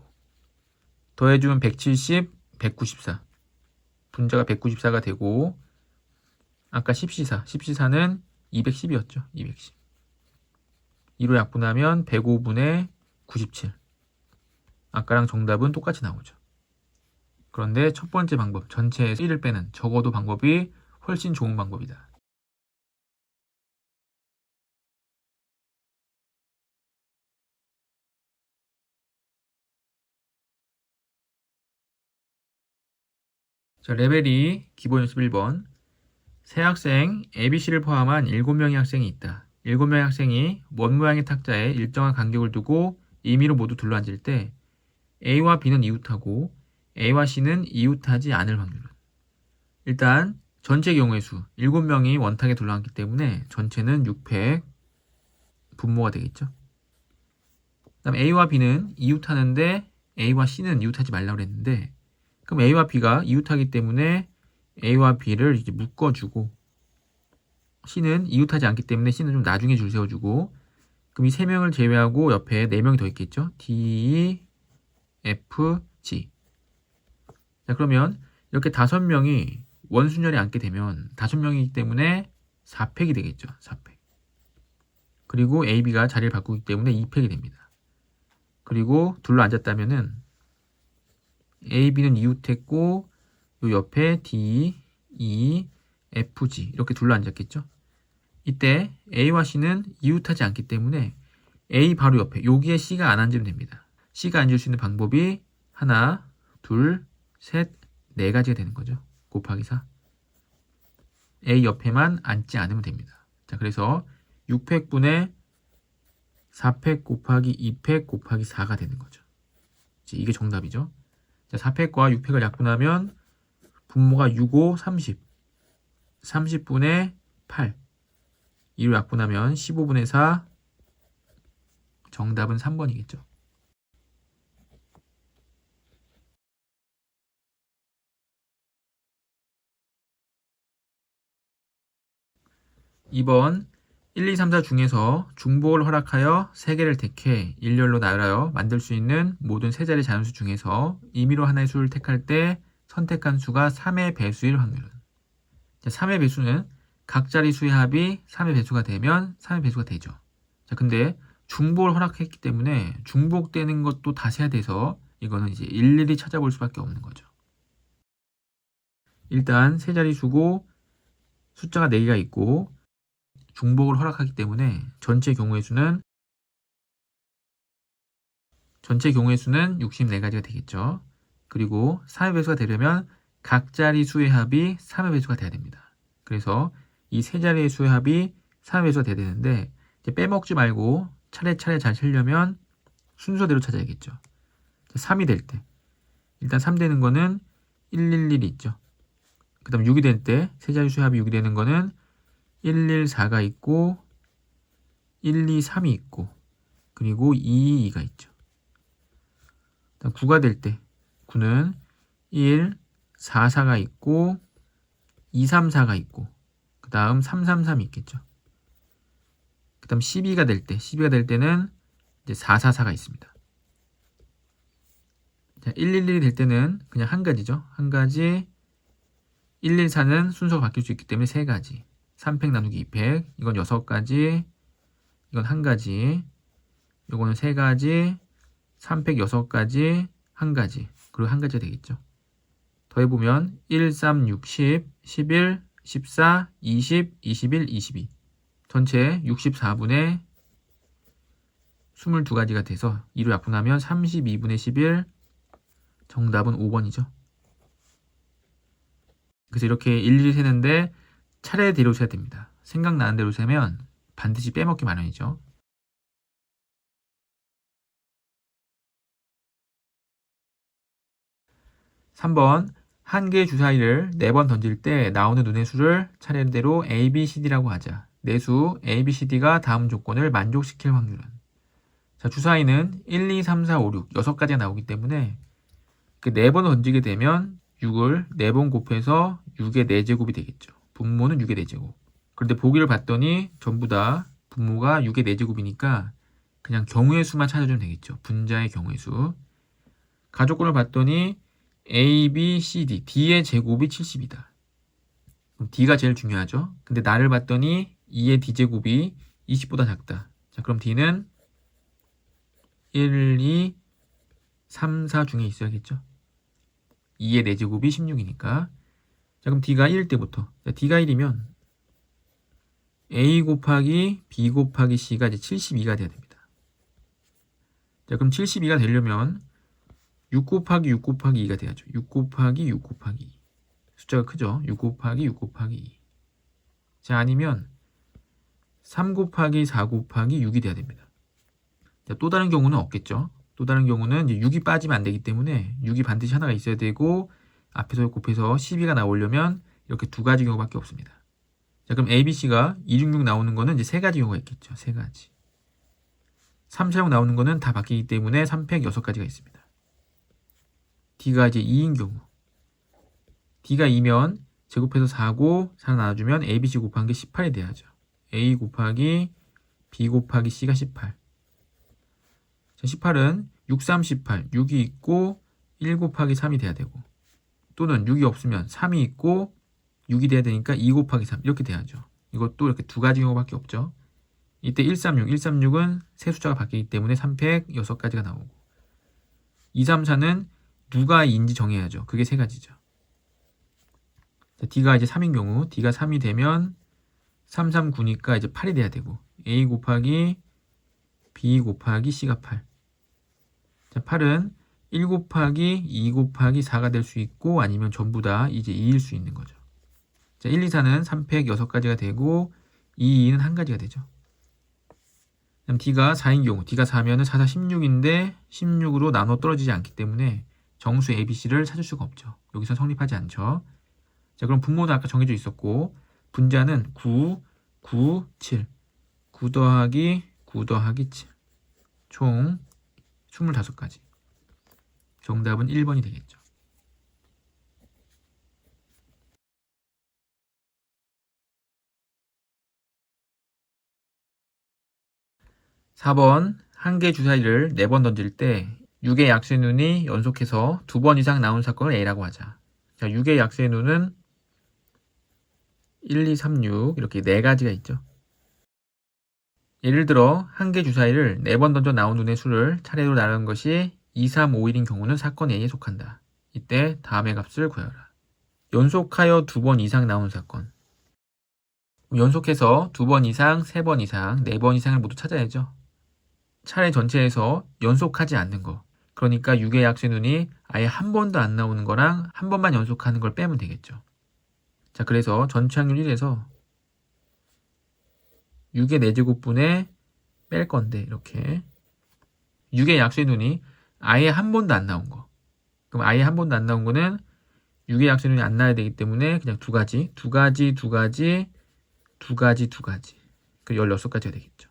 더해주면 170 194 분자가 194가 되고, 아까 10C4 10C4는 210이었죠. 210 2로 약분하면 105분의 97. 아까랑 정답은 똑같이 나오죠. 그런데 첫 번째 방법, 전체에서 1을 빼는 적어도 방법이 훨씬 좋은 방법이다. 자, 레벨 2 기본 연습 1번. 세 학생 ABC를 포함한 7명의 학생이 있다. 7명의 학생이 원 모양의 탁자에 일정한 간격을 두고 임의로 모두 둘러앉을 때 A와 B는 이웃하고 A와 C는 이웃하지 않을 확률은? 일단 전체 경우의 수 7명이 원탁에 둘러앉기 때문에 전체는 600 분모가 되겠죠. 그다음 A와 B는 이웃하는데 A와 C는 이웃하지 말라고 그랬는데, 그럼 A와 B가 이웃하기 때문에 A와 B를 이제 묶어주고, C는 이웃하지 않기 때문에 C는 좀 나중에 줄 세워주고, 그럼 이 3명을 제외하고 옆에 4명이 더 있겠죠. D, F, G. 자, 그러면 이렇게 5명이 원순열에 앉게 되면 5명이기 때문에 4팩이 되겠죠. 4팩. 그리고 A, B가 자리를 바꾸기 때문에 2팩이 됩니다. 그리고 둘러 앉았다면은 A, B는 이웃했고 요 옆에 D, E, F, G 이렇게 둘러 앉았겠죠. 이때 A와 C는 이웃하지 않기 때문에 A 바로 옆에 여기에 C가 안 앉으면 됩니다. C가 앉을 수 있는 방법이 하나, 둘, 셋, 4가지가 되는 거죠. 곱하기 4. A 옆에만 앉지 않으면 됩니다. 자, 그래서 6팩분의 4팩 곱하기 2팩 곱하기 4가 되는 거죠. 이게 정답이죠. 자, 4팩과 6팩을 약분하면 분모가 6, 5, 30. 30분의 8. 2로 약분하면 15분의 4. 정답은 3번이겠죠. 2번 1, 2, 3, 4 중에서 중복을 허락하여 3개를 택해 일렬로 나열하여 만들 수 있는 모든 세 자리 자연수 중에서 임의로 하나의 수를 택할 때 선택한 수가 3의 배수일 확률은? 자, 3의 배수는 각 자리 수의 합이 3의 배수가 되면 3의 배수가 되죠. 자, 근데 중복을 허락했기 때문에 중복되는 것도 다 세야 돼서 이거는 이제 일일이 찾아볼 수밖에 없는 거죠. 일단 세 자릿수고 숫자가 4개가 있고 중복을 허락하기 때문에 전체 경우의 수는 64가지가 되겠죠. 그리고 3의 배수가 되려면 각 자리 수의 합이 3의 배수가 돼야 됩니다. 그래서 이 세 자리의 수의 합이 3의 배수가 돼야 되는데 이제 빼먹지 말고 차례차례 잘 세려면 순서대로 찾아야겠죠. 3이 될 때 일단 3 되는 거는 111이 있죠. 그 다음 6이 될 때 세 자리 수의 합이 6이 되는 거는 114가 있고 123이 있고 그리고 222가 있죠. 그다음 9가 될 때 9는 1, 4, 4가 있고 2, 3, 4가 있고 그 다음 3, 3, 3이 있겠죠. 그 다음 12가 될 때는 이제 4, 4, 4가 있습니다. 자, 111이 될 때는 그냥 한 가지죠. 한 가지 114는 순서가 바뀔 수 있기 때문에 세 가지 3팩 나누기 2팩 이건 6가지 이건 한 가지 이거는 세 가지 3팩 6가지 한 가지 그리고 한 가지가 되겠죠. 더해보면 1, 3, 6, 10, 11, 14, 20, 21, 22 전체 64분의 22가지가 돼서 2로 약분하면 32분의 11 정답은 5번이죠. 그래서 이렇게 일일이 세는데 차례대로 세야 됩니다. 생각나는 대로 세면 반드시 빼먹기 마련이죠. 3번 한 개의 주사위를 4번 던질 때 나오는 눈의 수를 차례대로 A, B, C, D라고 하자. 내수 A, B, C, D가 다음 조건을 만족시킬 확률은 자, 주사위는 1, 2, 3, 4, 5, 6 6가지가 나오기 때문에 그 4번 던지게 되면 6을 4번 곱해서 6의 4제곱이 되겠죠. 분모는 6의 4제곱. 그런데 보기를 봤더니 전부 다 분모가 6의 4제곱이니까 그냥 경우의 수만 찾아주면 되겠죠. 분자의 경우의 수. 가족권을 봤더니 A, B, C, D, D의 제곱이 70이다. 그럼 D가 제일 중요하죠. 근데 나를 봤더니 2의 D제곱이 20보다 작다. 자, 그럼 D는 1, 2, 3, 4 중에 있어야겠죠. 2의 4제곱이 16이니까. 자, 그럼 D가 1일 때부터. 자, D가 1이면 A 곱하기 B 곱하기 C가 이제 72가 돼야 됩니다. 자, 그럼 72가 되려면 6 곱하기 6 곱하기 2가 돼야죠. 6 곱하기 6 곱하기 2. 숫자가 크죠? 6 곱하기 6 곱하기 2. 자, 아니면 3 곱하기 4 곱하기 6이 돼야 됩니다. 자, 또 다른 경우는 없겠죠? 또 다른 경우는 이제 6이 빠지면 안 되기 때문에 6이 반드시 하나가 있어야 되고 앞에서 곱해서 12가 나오려면 이렇게 두 가지 경우밖에 없습니다. 자, 그럼 A, B, C가 266 나오는 거는 이제 세 가지 경우가 있겠죠. 세 가지. 3, 4, 6 나오는 거는 다 바뀌기 때문에 3팩 6가지가 있습니다. D가 이제 2인 경우. D가 2면 제곱해서 4고 4 나눠주면 A, B, C 곱한 게 18이 돼야죠. A 곱하기 B 곱하기 C가 18. 자, 18은 6, 3, 18. 6이 있고 1 곱하기 3이 돼야 되고 또는 6이 없으면 3이 있고 6이 돼야 되니까 2 곱하기 3 이렇게 돼야죠. 이것도 이렇게 두 가지 경우밖에 없죠. 이때 136, 136은 세 숫자가 바뀌기 때문에 3팩 6가지가 나오고 2, 3, 4는 누가 2인지 정해야죠. 그게 세 가지죠. 자, D가 이제 3인 경우 D가 3이 되면 3, 3, 9니까 이제 8이 돼야 되고 A 곱하기 B 곱하기 C가 8. 자, 8은 1 곱하기 2 곱하기 4가 될 수 있고 아니면 전부 다 이제 2일 수 있는 거죠. 자, 1, 2, 4는 3팩 6가지가 되고 2, 2는 한 가지가 되죠. 그럼 D가 4인 경우 D가 4면은 4, 4, 16인데 16으로 나눠 떨어지지 않기 때문에 정수 ABC를 찾을 수가 없죠. 여기서 성립하지 않죠. 자, 그럼 분모는 아까 정해져 있었고 분자는 9, 9, 7 9 더하기 9 더하기 7 총 25가지. 정답은 1번이 되겠죠. 4번 한 개 주사위를 4번 던질 때 6의 약수의 눈이 연속해서 2번 이상 나온 사건을 A라고 하자. 자, 6의 약수의 눈은 1, 2, 3, 6 이렇게 4가지가 있죠. 예를 들어 한 개 주사위를 4번 던져 나온 눈의 수를 차례로 나누는 것이 2, 3, 5, 1인 경우는 사건 A에 속한다. 이때 다음의 값을 구하라. 연속하여 2번 이상 나오는 사건. 연속해서 2번 이상, 3번 이상, 4번 이상을 모두 찾아야죠. 차례 전체에서 연속하지 않는 거. 그러니까 6의 약수의 아예 한 번도 안 나오는 거랑 한 번만 연속하는 걸 빼면 되겠죠. 자, 그래서 전체 확률 1에서 6의 4제곱분에 뺄 건데 이렇게 6의 약수의 아예 한 번도 안 나온 거. 그럼 아예 한 번도 안 나온 거는 6의 약수의 안 나야 되기 때문에 그냥 두 가지. 그 16가지가 되겠죠.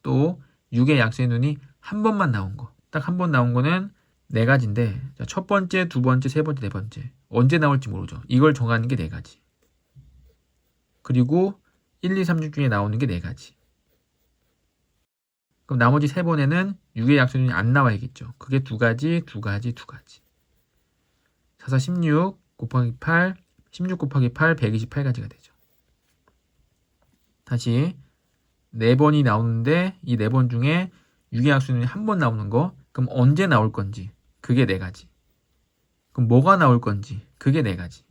또 6의 약수의 한 번만 나온 거. 딱 한 번 나온 거는 4가지인데 첫 번째, 두 번째, 세 번째, 네 번째. 언제 나올지 모르죠. 이걸 정하는 게 4가지. 그리고 1, 2, 3, 6 중에 나오는 게 4가지. 그럼 나머지 3번에는 6의 약수의 안 나와야겠죠. 그게 2가지. 4, 4, 16 곱하기 8, 16 곱하기 8, 128가지가 되죠. 다시 4번이 나오는데 이 4번 중에 6의 약수는 한 번 나오는 거. 그럼 언제 나올 건지 그게 4가지. 그럼 뭐가 나올 건지 그게 4가지.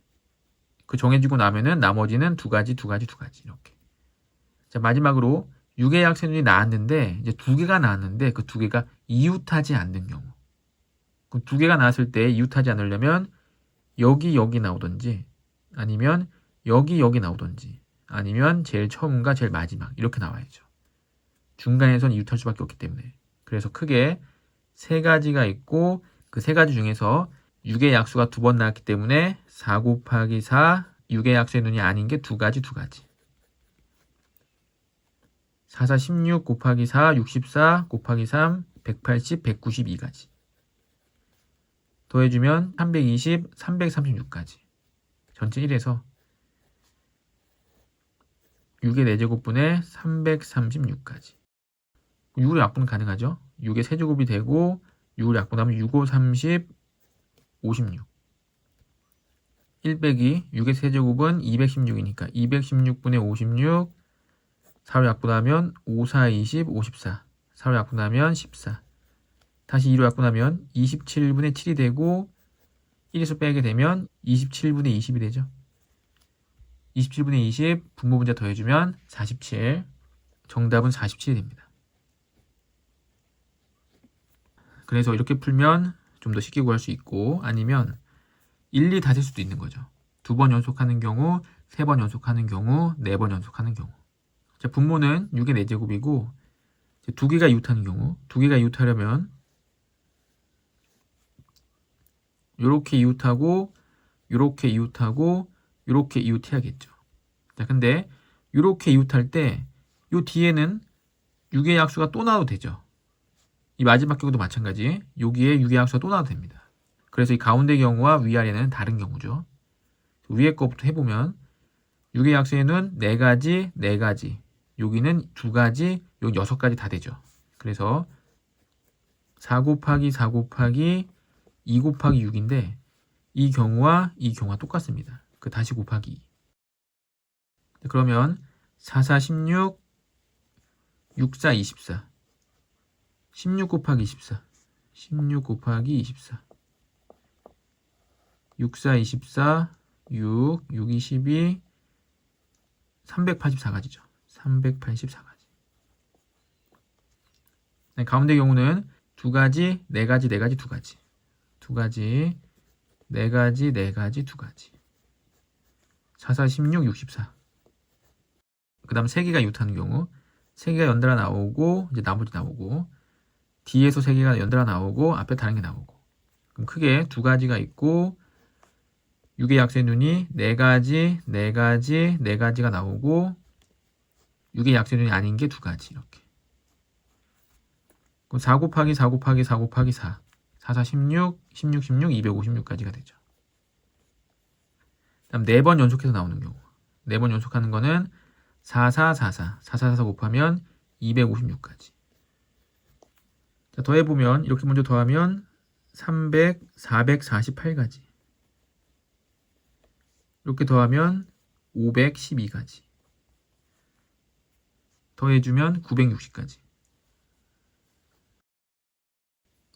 그 정해지고 나면은 나머지는 2가지 이렇게. 자, 마지막으로 6의 약수이 나왔는데 이제 2개가 나왔는데 그 2개가 이웃하지 않는 경우. 그럼 2개가 나왔을 때 이웃하지 않으려면 여기 나오든지 아니면 여기 나오든지 아니면 제일 처음과 제일 마지막 이렇게 나와야죠. 중간에선 이웃할 수밖에 없기 때문에. 그래서 크게 3가지가 있고 그 3가지 중에서 6의 약수가 2번 나왔기 때문에 4 곱하기 4 6의 약수의 아닌 게 2가지 4, 4, 16 곱하기 4 64 곱하기 3 180 192가지 더해주면 320 336가지 전체 1에서 6의 4제곱분에 336가지 6으로 약분 가능하죠. 6의 세제곱이 되고 6으로 약분하면 6, 5, 30, 56 1 빼기 6의 세제곱은 216이니까 216분의 56 4로 약분하면 5, 4, 20, 54 4로 약분하면 14 다시 2로 약분하면 27분의 7이 되고 1에서 빼게 되면 27분의 20이 되죠. 27분의 20 분모분자 더해주면 47 정답은 47이 됩니다. 그래서 이렇게 풀면 좀 더 쉽게 구할 수 있고 아니면 1, 2 다 될 수도 있는 거죠. 2번 연속하는 경우, 3번 연속하는 경우, 4번 연속하는 경우. 자, 분모는 6의 4제곱이고 2개가 이웃하는 경우 2개가 이웃하려면 요렇게 이웃하고 요렇게 이웃하고 요렇게 이웃해야겠죠. 자, 근데 요렇게 이웃할 때 요 뒤에는 6의 약수가 또 나와도 되죠. 이 마지막 경우도 마찬가지. 여기에 6의 약수가 또 나와도 됩니다. 그래서 이 가운데 경우와 위아래는 다른 경우죠. 위에 거부터 해보면 6의 약수에는 4가지 여기는 2가지, 여기 6가지 다 되죠. 그래서 4 곱하기 4 곱하기 2 곱하기 6인데 이 경우와 똑같습니다. 그 다시 곱하기 2. 그러면 4, 4, 16, 6, 4, 24 16 곱하기 24 16 곱하기 24 6, 4, 24 6, 6, 22 384가지죠. 384가지. 가운데 경우는 2가지, 4가지, 4가지, 2가지. 2가지, 4가지, 4가지, 2가지. 4, 4, 16, 64. 그 다음 3개가 이웃하는 경우 3개가 연달아 나오고 이제 나머지 나오고 뒤에서 3개가 연달아 나오고 앞에 다른 게 나오고 그럼 크게 2가지가 있고 6의 약수의 눈이 4가지, 4가지, 4가지가 나오고 6의 약수의 눈이 아닌 게 2가지 이렇게. 그럼 4 곱하기 4 곱하기 4 곱하기 4 4, 4, 16, 16, 16, 256가지가 되죠. 다음 4번 연속해서 나오는 경우 4번 연속하는 거는 4, 4, 4, 4 4, 4, 4 곱하면 256가지. 자, 더해보면 이렇게 먼저 더하면 300, 448가지. 이렇게 더하면 512가지. 더해주면 960가지.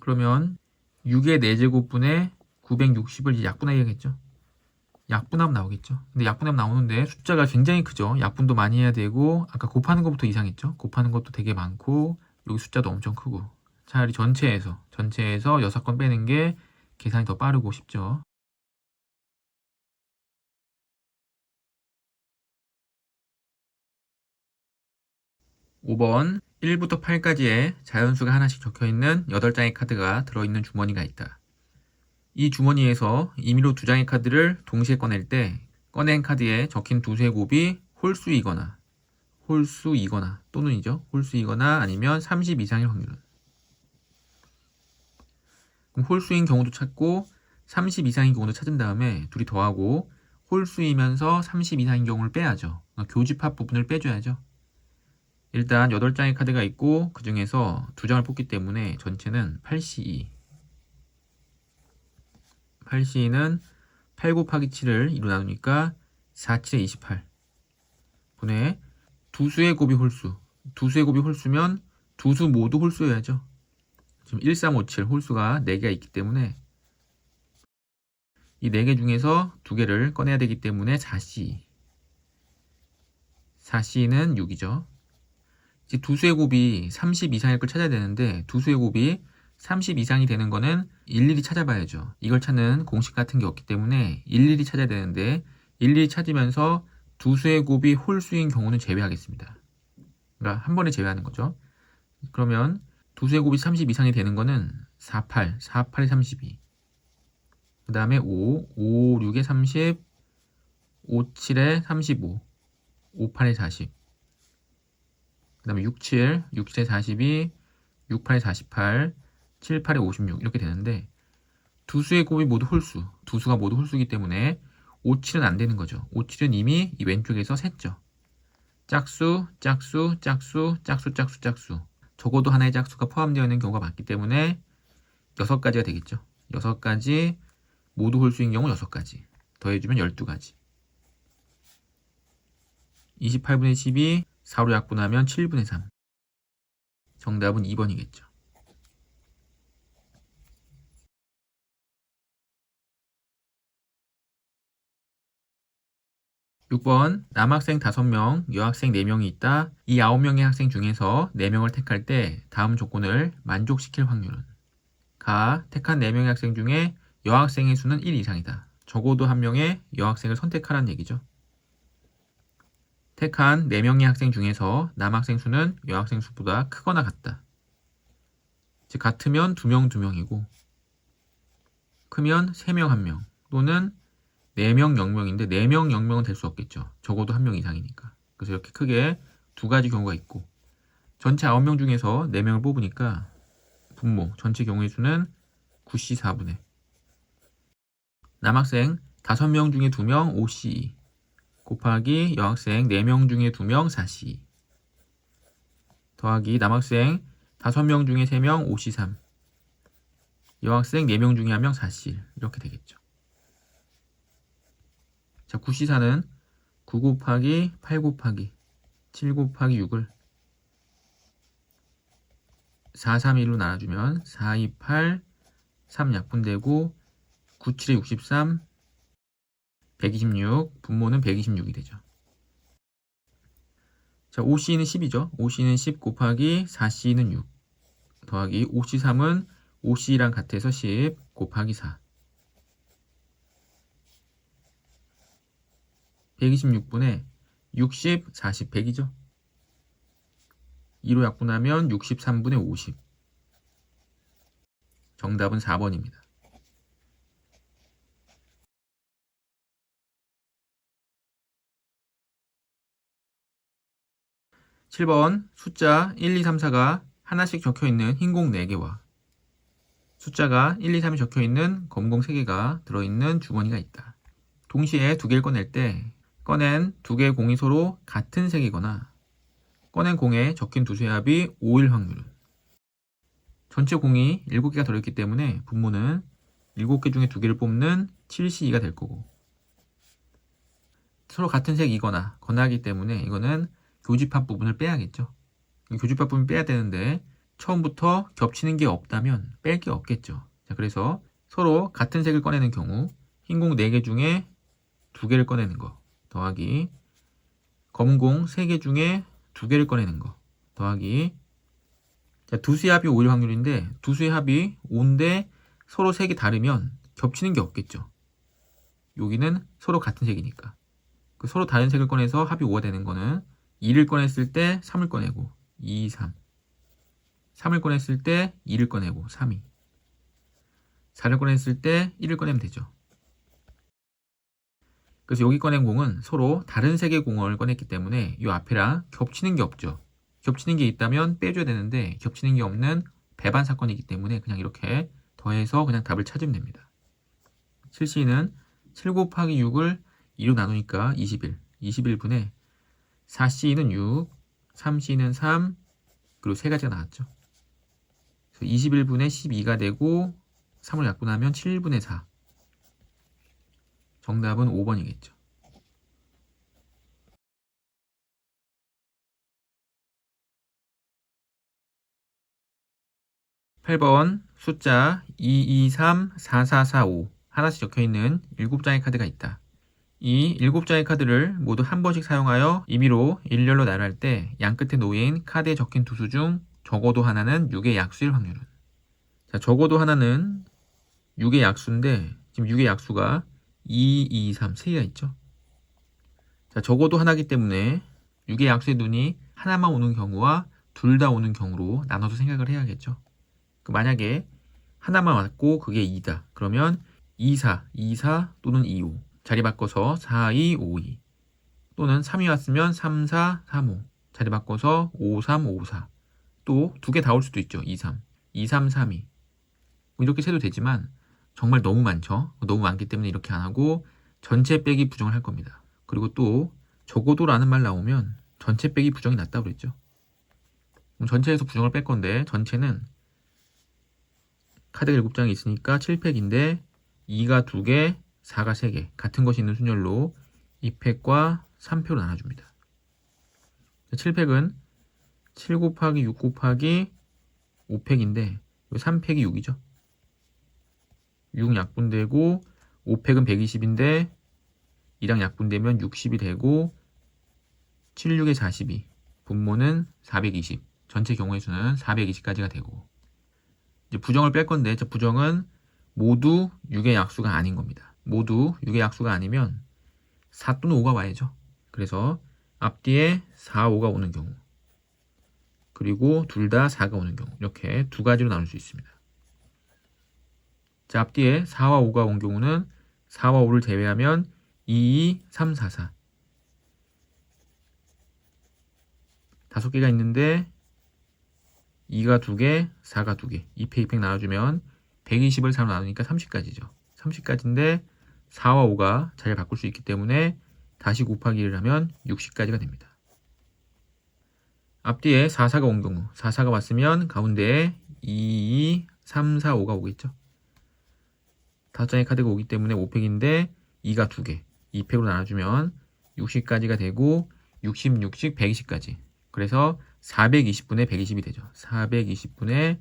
그러면 6의 4제곱분에 960을 이제 약분해야겠죠. 약분하면 나오겠죠. 근데 약분하면 나오는데 숫자가 굉장히 크죠. 약분도 많이 해야 되고 아까 곱하는 것부터 이상했죠. 곱하는 것도 되게 많고 여기 숫자도 엄청 크고 차라리 전체에서 6건 빼는 게 계산이 더 빠르고 쉽죠. 5번 1부터 8까지의 자연수가 하나씩 적혀있는 8장의 카드가 들어있는 주머니가 있다. 이 주머니에서 임의로 2장의 카드를 동시에 꺼낼 때 꺼낸 카드에 적힌 두 수의 곱이 홀수이거나 또는이죠. 홀수이거나 아니면 30 이상일 확률은. 그럼 홀수인 경우도 찾고 30 이상인 경우도 찾은 다음에 둘이 더하고 홀수이면서 30 이상인 경우를 빼야죠. 그러니까 교집합 부분을 빼줘야죠. 일단 8장의 카드가 있고 그 중에서 2장을 뽑기 때문에 전체는 8C2. 8C는 8 곱하기 7을 2로 나누니까 4, 7에 28 분의 두 수의 곱이 홀수. 두 수의 곱이 홀수면 두 수 모두 홀수여야죠. 지금 1, 3, 5, 7 홀수가 4개가 있기 때문에 이 4개 중에서 2개를 꺼내야 되기 때문에 4C. 4C는 6이죠. 이제 두 수의 곱이 30 이상일 걸 찾아야 되는데 두 수의 곱이 30 이상이 되는 거는 일일이 찾아봐야죠. 이걸 찾는 공식 같은 게 없기 때문에 일일이 찾아야 되는데 일일이 찾으면서 두 수의 곱이 홀수인 경우는 제외하겠습니다. 그러니까 한 번에 제외하는 거죠. 그러면 두 수의 곱이 30 이상이 되는 거는 4, 8, 4, 8에 32. 그 다음에 5, 5, 6에 30, 5, 7에 35, 5, 8에 40. 그 다음에 6, 7, 6, 7에 42, 6, 8에 48, 7, 8에 56 이렇게 되는데 두 수의 곱이 모두 홀수, 두 수가 모두 홀수이기 때문에 5, 7은 안 되는 거죠. 5, 7은 이미 이 왼쪽에서 셌죠. 짝수, 짝수, 짝수, 짝수, 짝수, 짝수. 적어도 하나의 짝수가 포함되어 있는 경우가 많기 때문에 6가지가 되겠죠. 6가지, 모두 홀수인 경우 6가지. 더해주면 12가지. 28분의 12, 4로 약분하면 7분의 3. 정답은 2번이겠죠. 6번 남학생 5명, 여학생 4명이 있다. 이 9명의 학생 중에서 4명을 택할 때 다음 조건을 만족시킬 확률은? 가, 택한 4명의 학생 중에 여학생의 수는 1 이상이다. 적어도 한 명의 여학생을 선택하라는 얘기죠. 택한 4명의 학생 중에서 남학생 수는 여학생 수보다 크거나 같다. 즉 같으면 2명 2명이고 크면 3명 1명 또는 4명 0명인데 4명 0명은 될 수 없겠죠. 적어도 1명 이상이니까. 그래서 이렇게 크게 2가지 경우가 있고 전체 9명 중에서 4명을 뽑으니까 분모 전체 경우의 수는 9C 4분의 남학생 5명 중에 2명 5C 곱하기 여학생 4명 중에 2명 4C 더하기 남학생 5명 중에 3명 5C3 여학생 4명 중에 1명 4C 이렇게 되겠죠. 자, 9C4는 9 곱하기 8 곱하기 7 곱하기 6을 4, 3, 1로 나눠주면 4, 2, 8, 3 약분되고 9, 7에 63, 126, 분모는 126이 되죠. 자, 5C는 10이죠. 5C는 10 곱하기 4C는 6 더하기 5C3은 5C랑 같아서 10 곱하기 4 126분의 60, 40, 100이죠. 2로 약분하면 63분의 50 정답은 4번입니다. 7번 숫자 1, 2, 3, 4가 하나씩 적혀있는 흰 공 4개와 숫자가 1, 2, 3이 적혀있는 검은 공 3개가 들어있는 주머니가 있다. 동시에 2개를 꺼낼 때 꺼낸 2개의 공이 서로 같은 색이거나 꺼낸 공에 적힌 두 수의 합이 5일 확률은? 전체 공이 7개가 들어있기 때문에 분모는 7개 중에 2개를 뽑는 7C2가 될 거고 서로 같은 색이거나 거나하기 때문에 이거는 교집합 부분을 빼야겠죠. 교집합 부분 빼야 되는데 처음부터 겹치는 게 없다면 뺄 게 없겠죠. 자, 그래서 서로 같은 색을 꺼내는 경우 흰 공 4개 중에 2개를 꺼내는 거 더하기 검은 공 3개 중에 2개를 꺼내는 거 더하기 자, 두 수의 합이 5일 확률인데 두 수의 합이 5인데 서로 색이 다르면 겹치는 게 없겠죠. 여기는 서로 같은 색이니까. 그 서로 다른 색을 꺼내서 합이 5가 되는 거는 2를 꺼냈을 때 3을 꺼내고 2, 3 3을 꺼냈을 때 2를 꺼내고 3, 2 4를 꺼냈을 때 1을 꺼내면 되죠. 그래서 여기 꺼낸 공은 서로 다른 색의 공을 꺼냈기 때문에 이 앞에랑 겹치는 게 없죠. 겹치는 게 있다면 빼줘야 되는데 겹치는 게 없는 배반 사건이기 때문에 그냥 이렇게 더해서 그냥 답을 찾으면 됩니다. 7C는 7 곱하기 6을 2로 나누니까 21. 21분의 4C는 6, 3C는 3, 그리고 세 가지가 나왔죠. 21분의 12가 되고 3을 약분하면 7분의 4. 정답은 5번이겠죠. 8번 숫자 223, 4445 하나씩 적혀있는 7장의 카드가 있다. 이 7장의 카드를 모두 한 번씩 사용하여 임의로 일렬로 나열할 때 양끝에 놓인 카드에 적힌 두 수 중 적어도 하나는 6의 약수일 확률은? 자, 적어도 하나는 6의 약수인데 지금 6의 약수가 2, 2, 3, 3개가 있죠. 자, 적어도 하나이기 때문에 6의 약수의 눈이 하나만 오는 경우와 둘 다 오는 경우로 나눠서 생각을 해야겠죠. 만약에 하나만 왔고 그게 2다. 그러면 2, 4, 2, 4 또는 2, 5 자리 바꿔서 4, 2, 5, 2 또는 3이 왔으면 3, 4, 3, 5 자리 바꿔서 5, 3, 5, 4 또 두 개 다 올 수도 있죠. 2, 3, 2, 3, 3, 2 이렇게 세도 되지만 정말 너무 많죠. 너무 많기 때문에 이렇게 안 하고 전체 빼기 부정을 할 겁니다. 그리고 또 적어도라는 말 나오면 전체 빼기 부정이 낫다고 그랬죠. 그럼 전체에서 부정을 뺄 건데 전체는 카드가 7장이 있으니까 7팩인데 2가 2개, 4가 3개 같은 것이 있는 순열로 2팩과 3팩으로 나눠줍니다. 7팩은 7 곱하기 6 곱하기 5팩인데 3팩이 6이죠. 6 약분되고 5팩은 120인데 2랑 약분되면 60이 되고 7, 6에 42 분모는 420 전체 경우의 수는 420까지가 되고 이제 부정을 뺄 건데 저 부정은 모두 6의 약수가 아닌 겁니다. 모두 6의 약수가 아니면 4 또는 5가 와야죠. 그래서 앞뒤에 4, 5가 오는 경우 그리고 둘 다 4가 오는 경우 이렇게 두 가지로 나눌 수 있습니다. 자, 앞뒤에 4와 5가 온 경우는 4와 5를 제외하면 2, 2, 3, 4, 4 다섯 개가 있는데 2가 2개, 4가 2개 2팩 2팩 나눠주면 120을 4로 나누니까 30까지죠. 30까지인데 4와 5가 자리를 바꿀 수 있기 때문에 다시 곱하기를 하면 60까지가 됩니다. 앞뒤에 4, 4가 온 경우 4, 4가 왔으면 가운데에 2, 2, 3, 4, 5가 오겠죠. 5장의 카드가 오기 때문에 5팩인데 2가 2개 2팩으로 나눠주면 60까지가 되고 60, 60, 120까지 그래서 420분의 120이 되죠. 420분의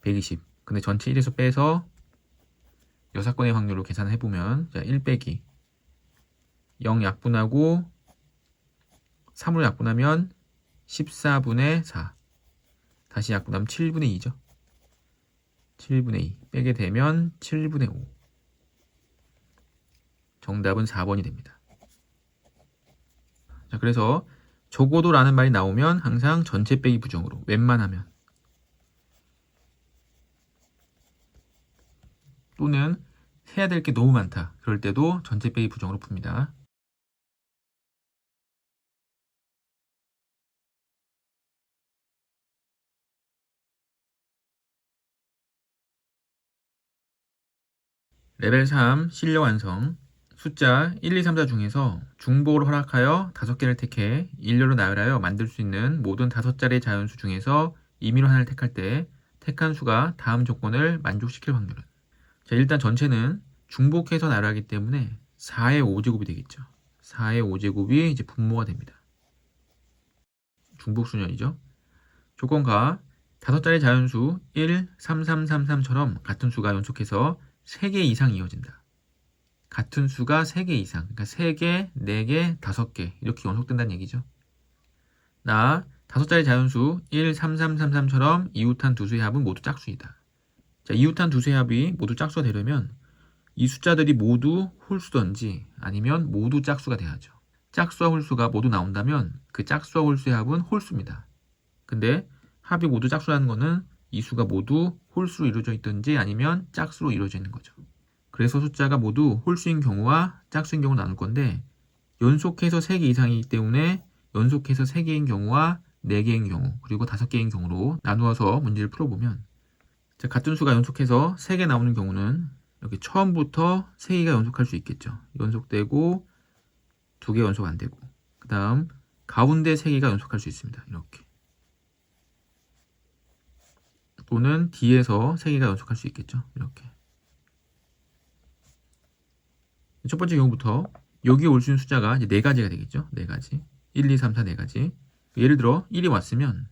120 근데 전체 1에서 빼서 6건의 확률로 계산을 해보면 자, 1 빼기 0 약분하고 3으로 약분하면 14분의 4 다시 약분하면 7분의 2죠. 7분의 2 빼게 되면 7분의 5 정답은 4번이 됩니다. 자, 그래서 적어도라는 말이 나오면 항상 전체 빼기 부정으로 웬만하면 또는 해야 될 게 너무 많다. 그럴 때도 전체 빼기 부정으로 풉니다. 레벨 3 실력 완성 숫자 1, 2, 3, 4 중에서 중복을 허락하여 5개를 택해 일렬로 나열하여 만들 수 있는 모든 5자리의 자연수 중에서 임의로 하나를 택할 때 택한 수가 다음 조건을 만족시킬 확률은 자, 일단 전체는 중복해서 나열하기 때문에 4의 5제곱이 되겠죠. 4의 5제곱이 이제 분모가 됩니다. 중복수열이죠. 조건가 5자리 자연수 1, 3, 3, 3, 3처럼 같은 수가 연속해서 3개 이상 이어진다. 같은 수가 3개 이상, 그러니까 3개, 4개, 5개 이렇게 연속된다는 얘기죠. 나 5자리 자연수 1, 3, 3, 3, 3처럼 이웃한 두 수의 합은 모두 짝수이다. 자, 이웃한 두 수의 합이 모두 짝수가 되려면 이 숫자들이 모두 홀수든지 아니면 모두 짝수가 돼야죠. 짝수와 홀수가 모두 나온다면 그 짝수와 홀수의 합은 홀수입니다. 근데 합이 모두 짝수라는 거는 이 수가 모두 홀수로 이루어져 있든지 아니면 짝수로 이루어져 있는 거죠. 그래서 숫자가 모두 홀수인 경우와 짝수인 경우 나눌 건데 연속해서 3개 이상이기 때문에 연속해서 3개인 경우와 4개인 경우 그리고 5개인 경우로 나누어서 문제를 풀어보면 자, 같은 수가 연속해서 3개 나오는 경우는 이렇게 처음부터 3개가 연속할 수 있겠죠. 연속되고 2개 연속 안 되고 그 다음 가운데 3개가 연속할 수 있습니다. 이렇게 또는 뒤에서 3개가 연속할 수 있겠죠. 이렇게 첫 번째 경우부터 여기 올 수 있는 숫자가 이제 4가지가 되겠죠. 4가지 1, 2, 3, 4, 4가지 예를 들어 1이 왔으면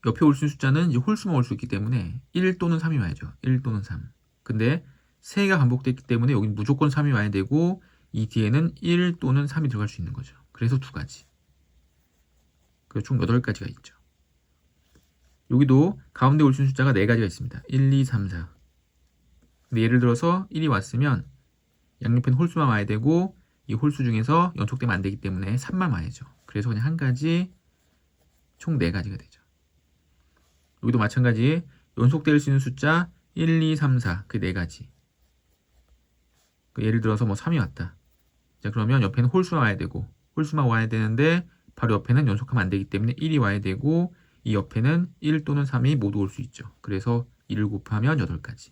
옆에 올 수 있는 숫자는 이제 홀수만 올 수 있기 때문에 1 또는 3이 와야죠. 1 또는 3 근데 3개가 반복됐기 때문에 여기 무조건 3이 와야 되고 이 뒤에는 1 또는 3이 들어갈 수 있는 거죠. 그래서 2가지 그래서 총 8가지가 있죠. 여기도 가운데 올 수 있는 숫자가 4가지가 있습니다. 1, 2, 3, 4 근데 예를 들어서 1이 왔으면 양옆에는 홀수만 와야 되고 이 홀수 중에서 연속되면 안 되기 때문에 3만 와야죠. 그래서 그냥 한 가지 총 4가지가 되죠. 여기도 마찬가지 연속될 수 있는 숫자 1, 2, 3, 4 그 4가지 예를 들어서 뭐 3이 왔다. 자 그러면 옆에는 홀수만 와야 되고 홀수만 와야 되는데 바로 옆에는 연속하면 안 되기 때문에 1이 와야 되고 이 옆에는 1 또는 3이 모두 올 수 있죠. 그래서 1을 곱하면 8가지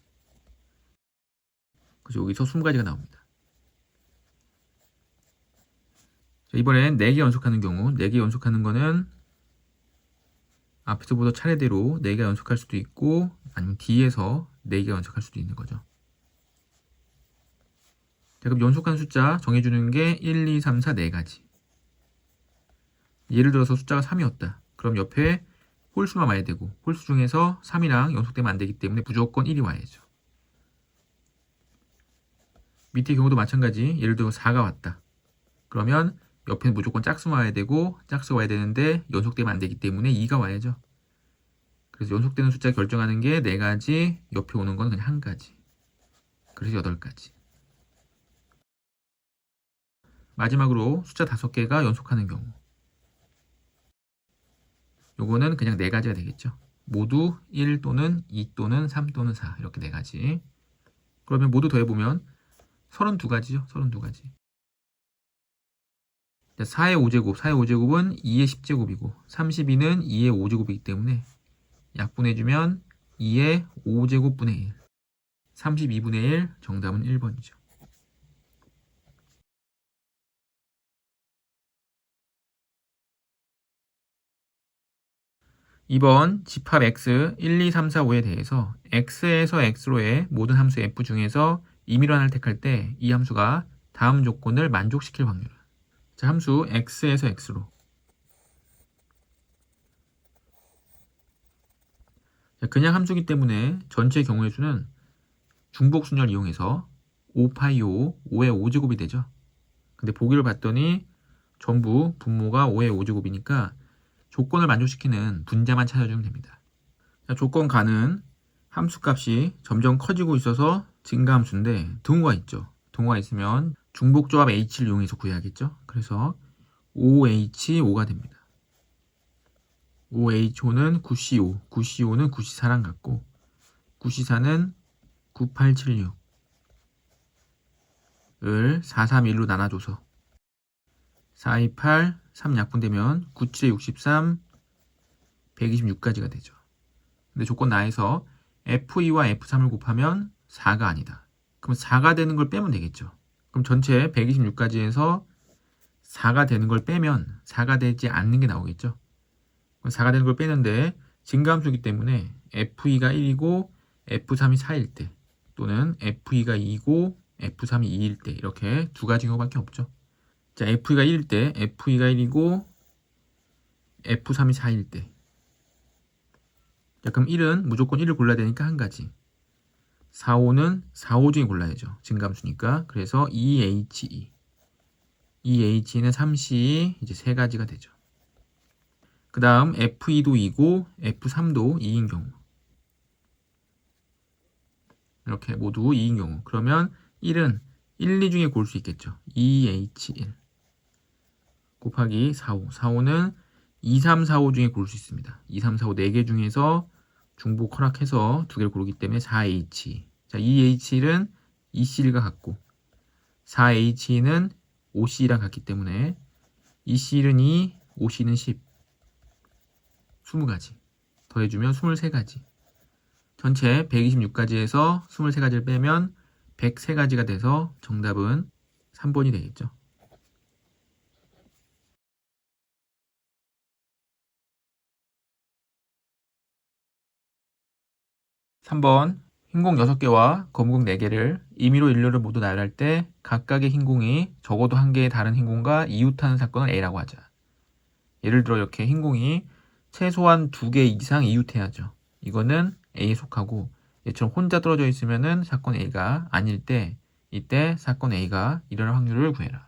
그래서 여기서 20가지가 나옵니다. 자, 이번엔 4개 연속하는 경우 4개 연속하는 거는 앞에서부터 차례대로 4개 연속할 수도 있고 아니면 뒤에서 4개 연속할 수도 있는 거죠. 자, 그럼 연속한 숫자 정해주는 게 1, 2, 3, 4, 4가지 예를 들어서 숫자가 3이었다. 그럼 옆에 홀수만 와야 되고 홀수 중에서 3이랑 연속되면 안 되기 때문에 무조건 1이 와야죠. 밑에 경우도 마찬가지 예를 들어 4가 왔다. 그러면 옆에는 무조건 짝수만 와야 되고 짝수가 와야 되는데 연속되면 안 되기 때문에 2가 와야죠. 그래서 연속되는 숫자 결정하는 게 4가지 옆에 오는 건 그냥 한 가지 그래서 8가지 마지막으로 숫자 5개가 연속하는 경우 요거는 그냥 4가지가 되겠죠. 모두 1 또는 2 또는 3 또는 4 이렇게 4가지 그러면 모두 더해보면 32가지죠. 32가지 4의 5제곱 4의 5제곱은 2의 10제곱이고 32는 2의 5제곱이기 때문에 약분해주면 2의 5제곱분의 1 32분의 1 정답은 1번이죠. 2번 집합 x 1, 2, 3, 4, 5에 대해서 x에서 x로의 모든 함수 f 중에서 임의로 택할 때 이 함수가 다음 조건을 만족시킬 확률. 자, 함수 x에서 x로. 자, 그냥 함수기 때문에 전체 경우의 수는 중복순열 이용해서 5파이 5, 5의 5제곱이 되죠. 근데 보기를 봤더니 전부 분모가 5의 5제곱이니까 조건을 만족시키는 분자만 찾아주면 됩니다. 자, 조건 가는 함수값이 점점 커지고 있어서 증가함수인데 등호가 있죠. 등호가 있으면 중복조합 H를 이용해서 구해야겠죠. 그래서 5H5가 됩니다. 5H5는 9C5, 9C5는 9C4랑 같고 9C4는 9876을 431로 나눠줘서 428, 3 약분되면 97에 63, 126까지가 되죠. 근데 조건 나에서 F2와 F3을 곱하면 4가 아니다. 그럼 4가 되는 걸 빼면 되겠죠. 그럼 전체 126까지에서 4가 되는 걸 빼면 4가 되지 않는 게 나오겠죠. 그럼 4가 되는 걸 빼는데 증가함수이기 때문에 F2가 1이고 F3이 4일 때 또는 F2가 2이고 F3이 2일 때 이렇게 두 가지 경우밖에 없죠. 자, F2가 1일 때 F2가 1이고 F3이 4일 때 자, 그럼 1은 무조건 1을 골라야 되니까 한 가지 4, 5는 4, 5 중에 골라야죠. 증감수니까. 그래서 EHE. EHE는 3C 이제 세 가지가 되죠. 그 다음 F2도 2고 F3도 2인 경우. 이렇게 모두 2인 경우. 그러면 1은 1, 2 중에 고를 수 있겠죠. EH1 곱하기 4, 5. 4, 5는 2, 3, 4, 5 중에 고를 수 있습니다. 2, 3, 4, 5 4개 중에서 중복 허락해서 두 개를 고르기 때문에 4H. 자, EH1은 EC1과 같고 4H2는 OC랑 같기 때문에 EC1은 2, OC는 10. 20가지. 더해주면 23가지. 전체 126가지에서 23가지를 빼면 103가지가 돼서 정답은 3번이 되겠죠. 3번 흰공 6개와 검공 4개를 임의로 일렬을 모두 나열할 때 각각의 흰공이 적어도 한 개의 다른 흰공과 이웃하는 사건을 A라고 하자. 예를 들어 이렇게 흰공이 최소한 2개 이상 이웃해야죠. 이거는 A에 속하고 얘처럼 혼자 떨어져 있으면은 사건 A가 아닐 때 이때 사건 A가 일어날 확률을 구해라.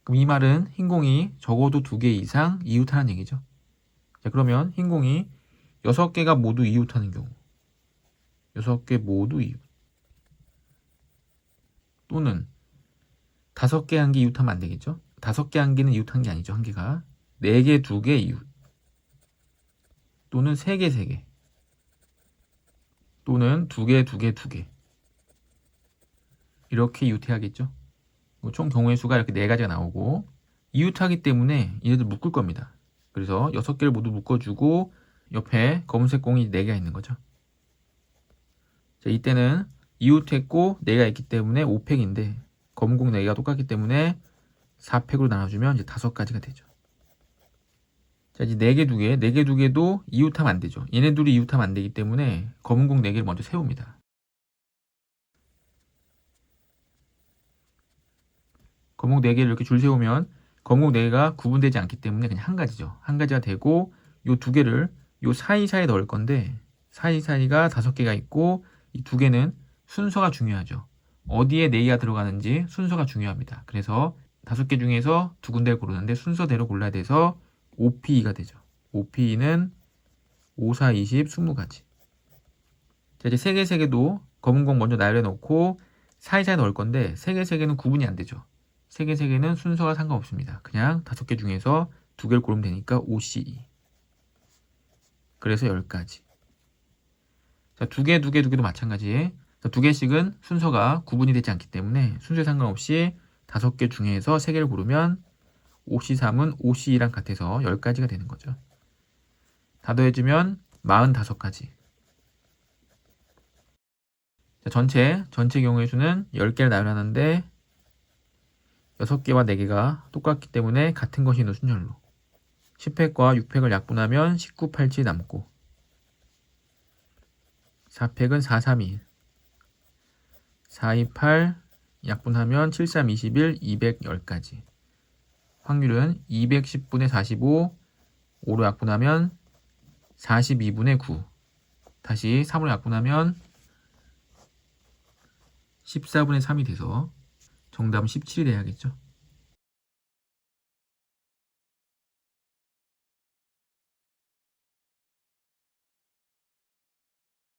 그럼 이 말은 흰공이 적어도 2개 이상 이웃하는 얘기죠. 자, 그러면 흰공이 6개가 모두 이웃하는 경우 6개 모두 이웃 또는 5개 한 개 이웃하면 안 되겠죠. 5개 한 개는 이웃한 게 아니죠. 한 개가 4개 2개 이웃 또는 3개 3개 또는 2개 2개 2개 이렇게 이웃해야겠죠. 총 경우의 수가 이렇게 4가지가 나오고 이웃하기 때문에 얘네들 묶을 겁니다. 그래서 6개를 모두 묶어주고 옆에 검은색 공이 4개가 있는 거죠. 자, 이때는 이웃했고 4개가 있기 때문에 5팩인데 검은 공 4개가 똑같기 때문에 4팩으로 나눠주면 이제 5가지가 되죠. 자, 이제 4개 2개, 4개 2개도 이웃하면 안 되죠. 얘네 둘이 이웃하면 안 되기 때문에 검은 공 4개를 먼저 세웁니다. 검은 공 4개를 이렇게 줄 세우면 검은 공 4개가 구분되지 않기 때문에 그냥 한 가지죠. 한 가지가 되고 요 2개를 요 사이사이에 넣을 건데 사이사이가 5개가 있고 이 2개는 순서가 중요하죠. 어디에 4개가 들어가는지 순서가 중요합니다. 그래서 5개 중에서 2군데를 고르는데 순서대로 골라야 돼서 OPE가 되죠. OPE는 5, 4, 20, 20가지. 자, 이제 3개 3개도 검은 공 먼저 나열해 놓고 사이사이에 넣을 건데 3개 3개는 구분이 안 되죠. 3개 3개는 순서가 상관없습니다. 그냥 5개 중에서 2개를 고르면 되니까 OCE. 그래서 10가지. 자, 2개 2개 2개도 마찬가지. 자, 2개씩은 순서가 구분이 되지 않기 때문에 순서에 상관없이 5개 중에서 3개를 고르면 OC3은 OCE랑 같아서 10가지가 되는 거죠. 다 더해주면 45가지. 자, 전체 경우의 수는 10개를 나열하는데 6개와 4개가 똑같기 때문에 같은 것이 있는 순열로 10팩과 6팩을 약분하면 19, 8, 7 남고 4팩은 4, 3, 2, 4, 2, 8 약분하면 7, 3, 21, 210가지. 확률은 210분의 45, 5로 약분하면 42분의 9. 다시 3으로 약분하면 14분의 3이 돼서 정답은 17이 돼야겠죠.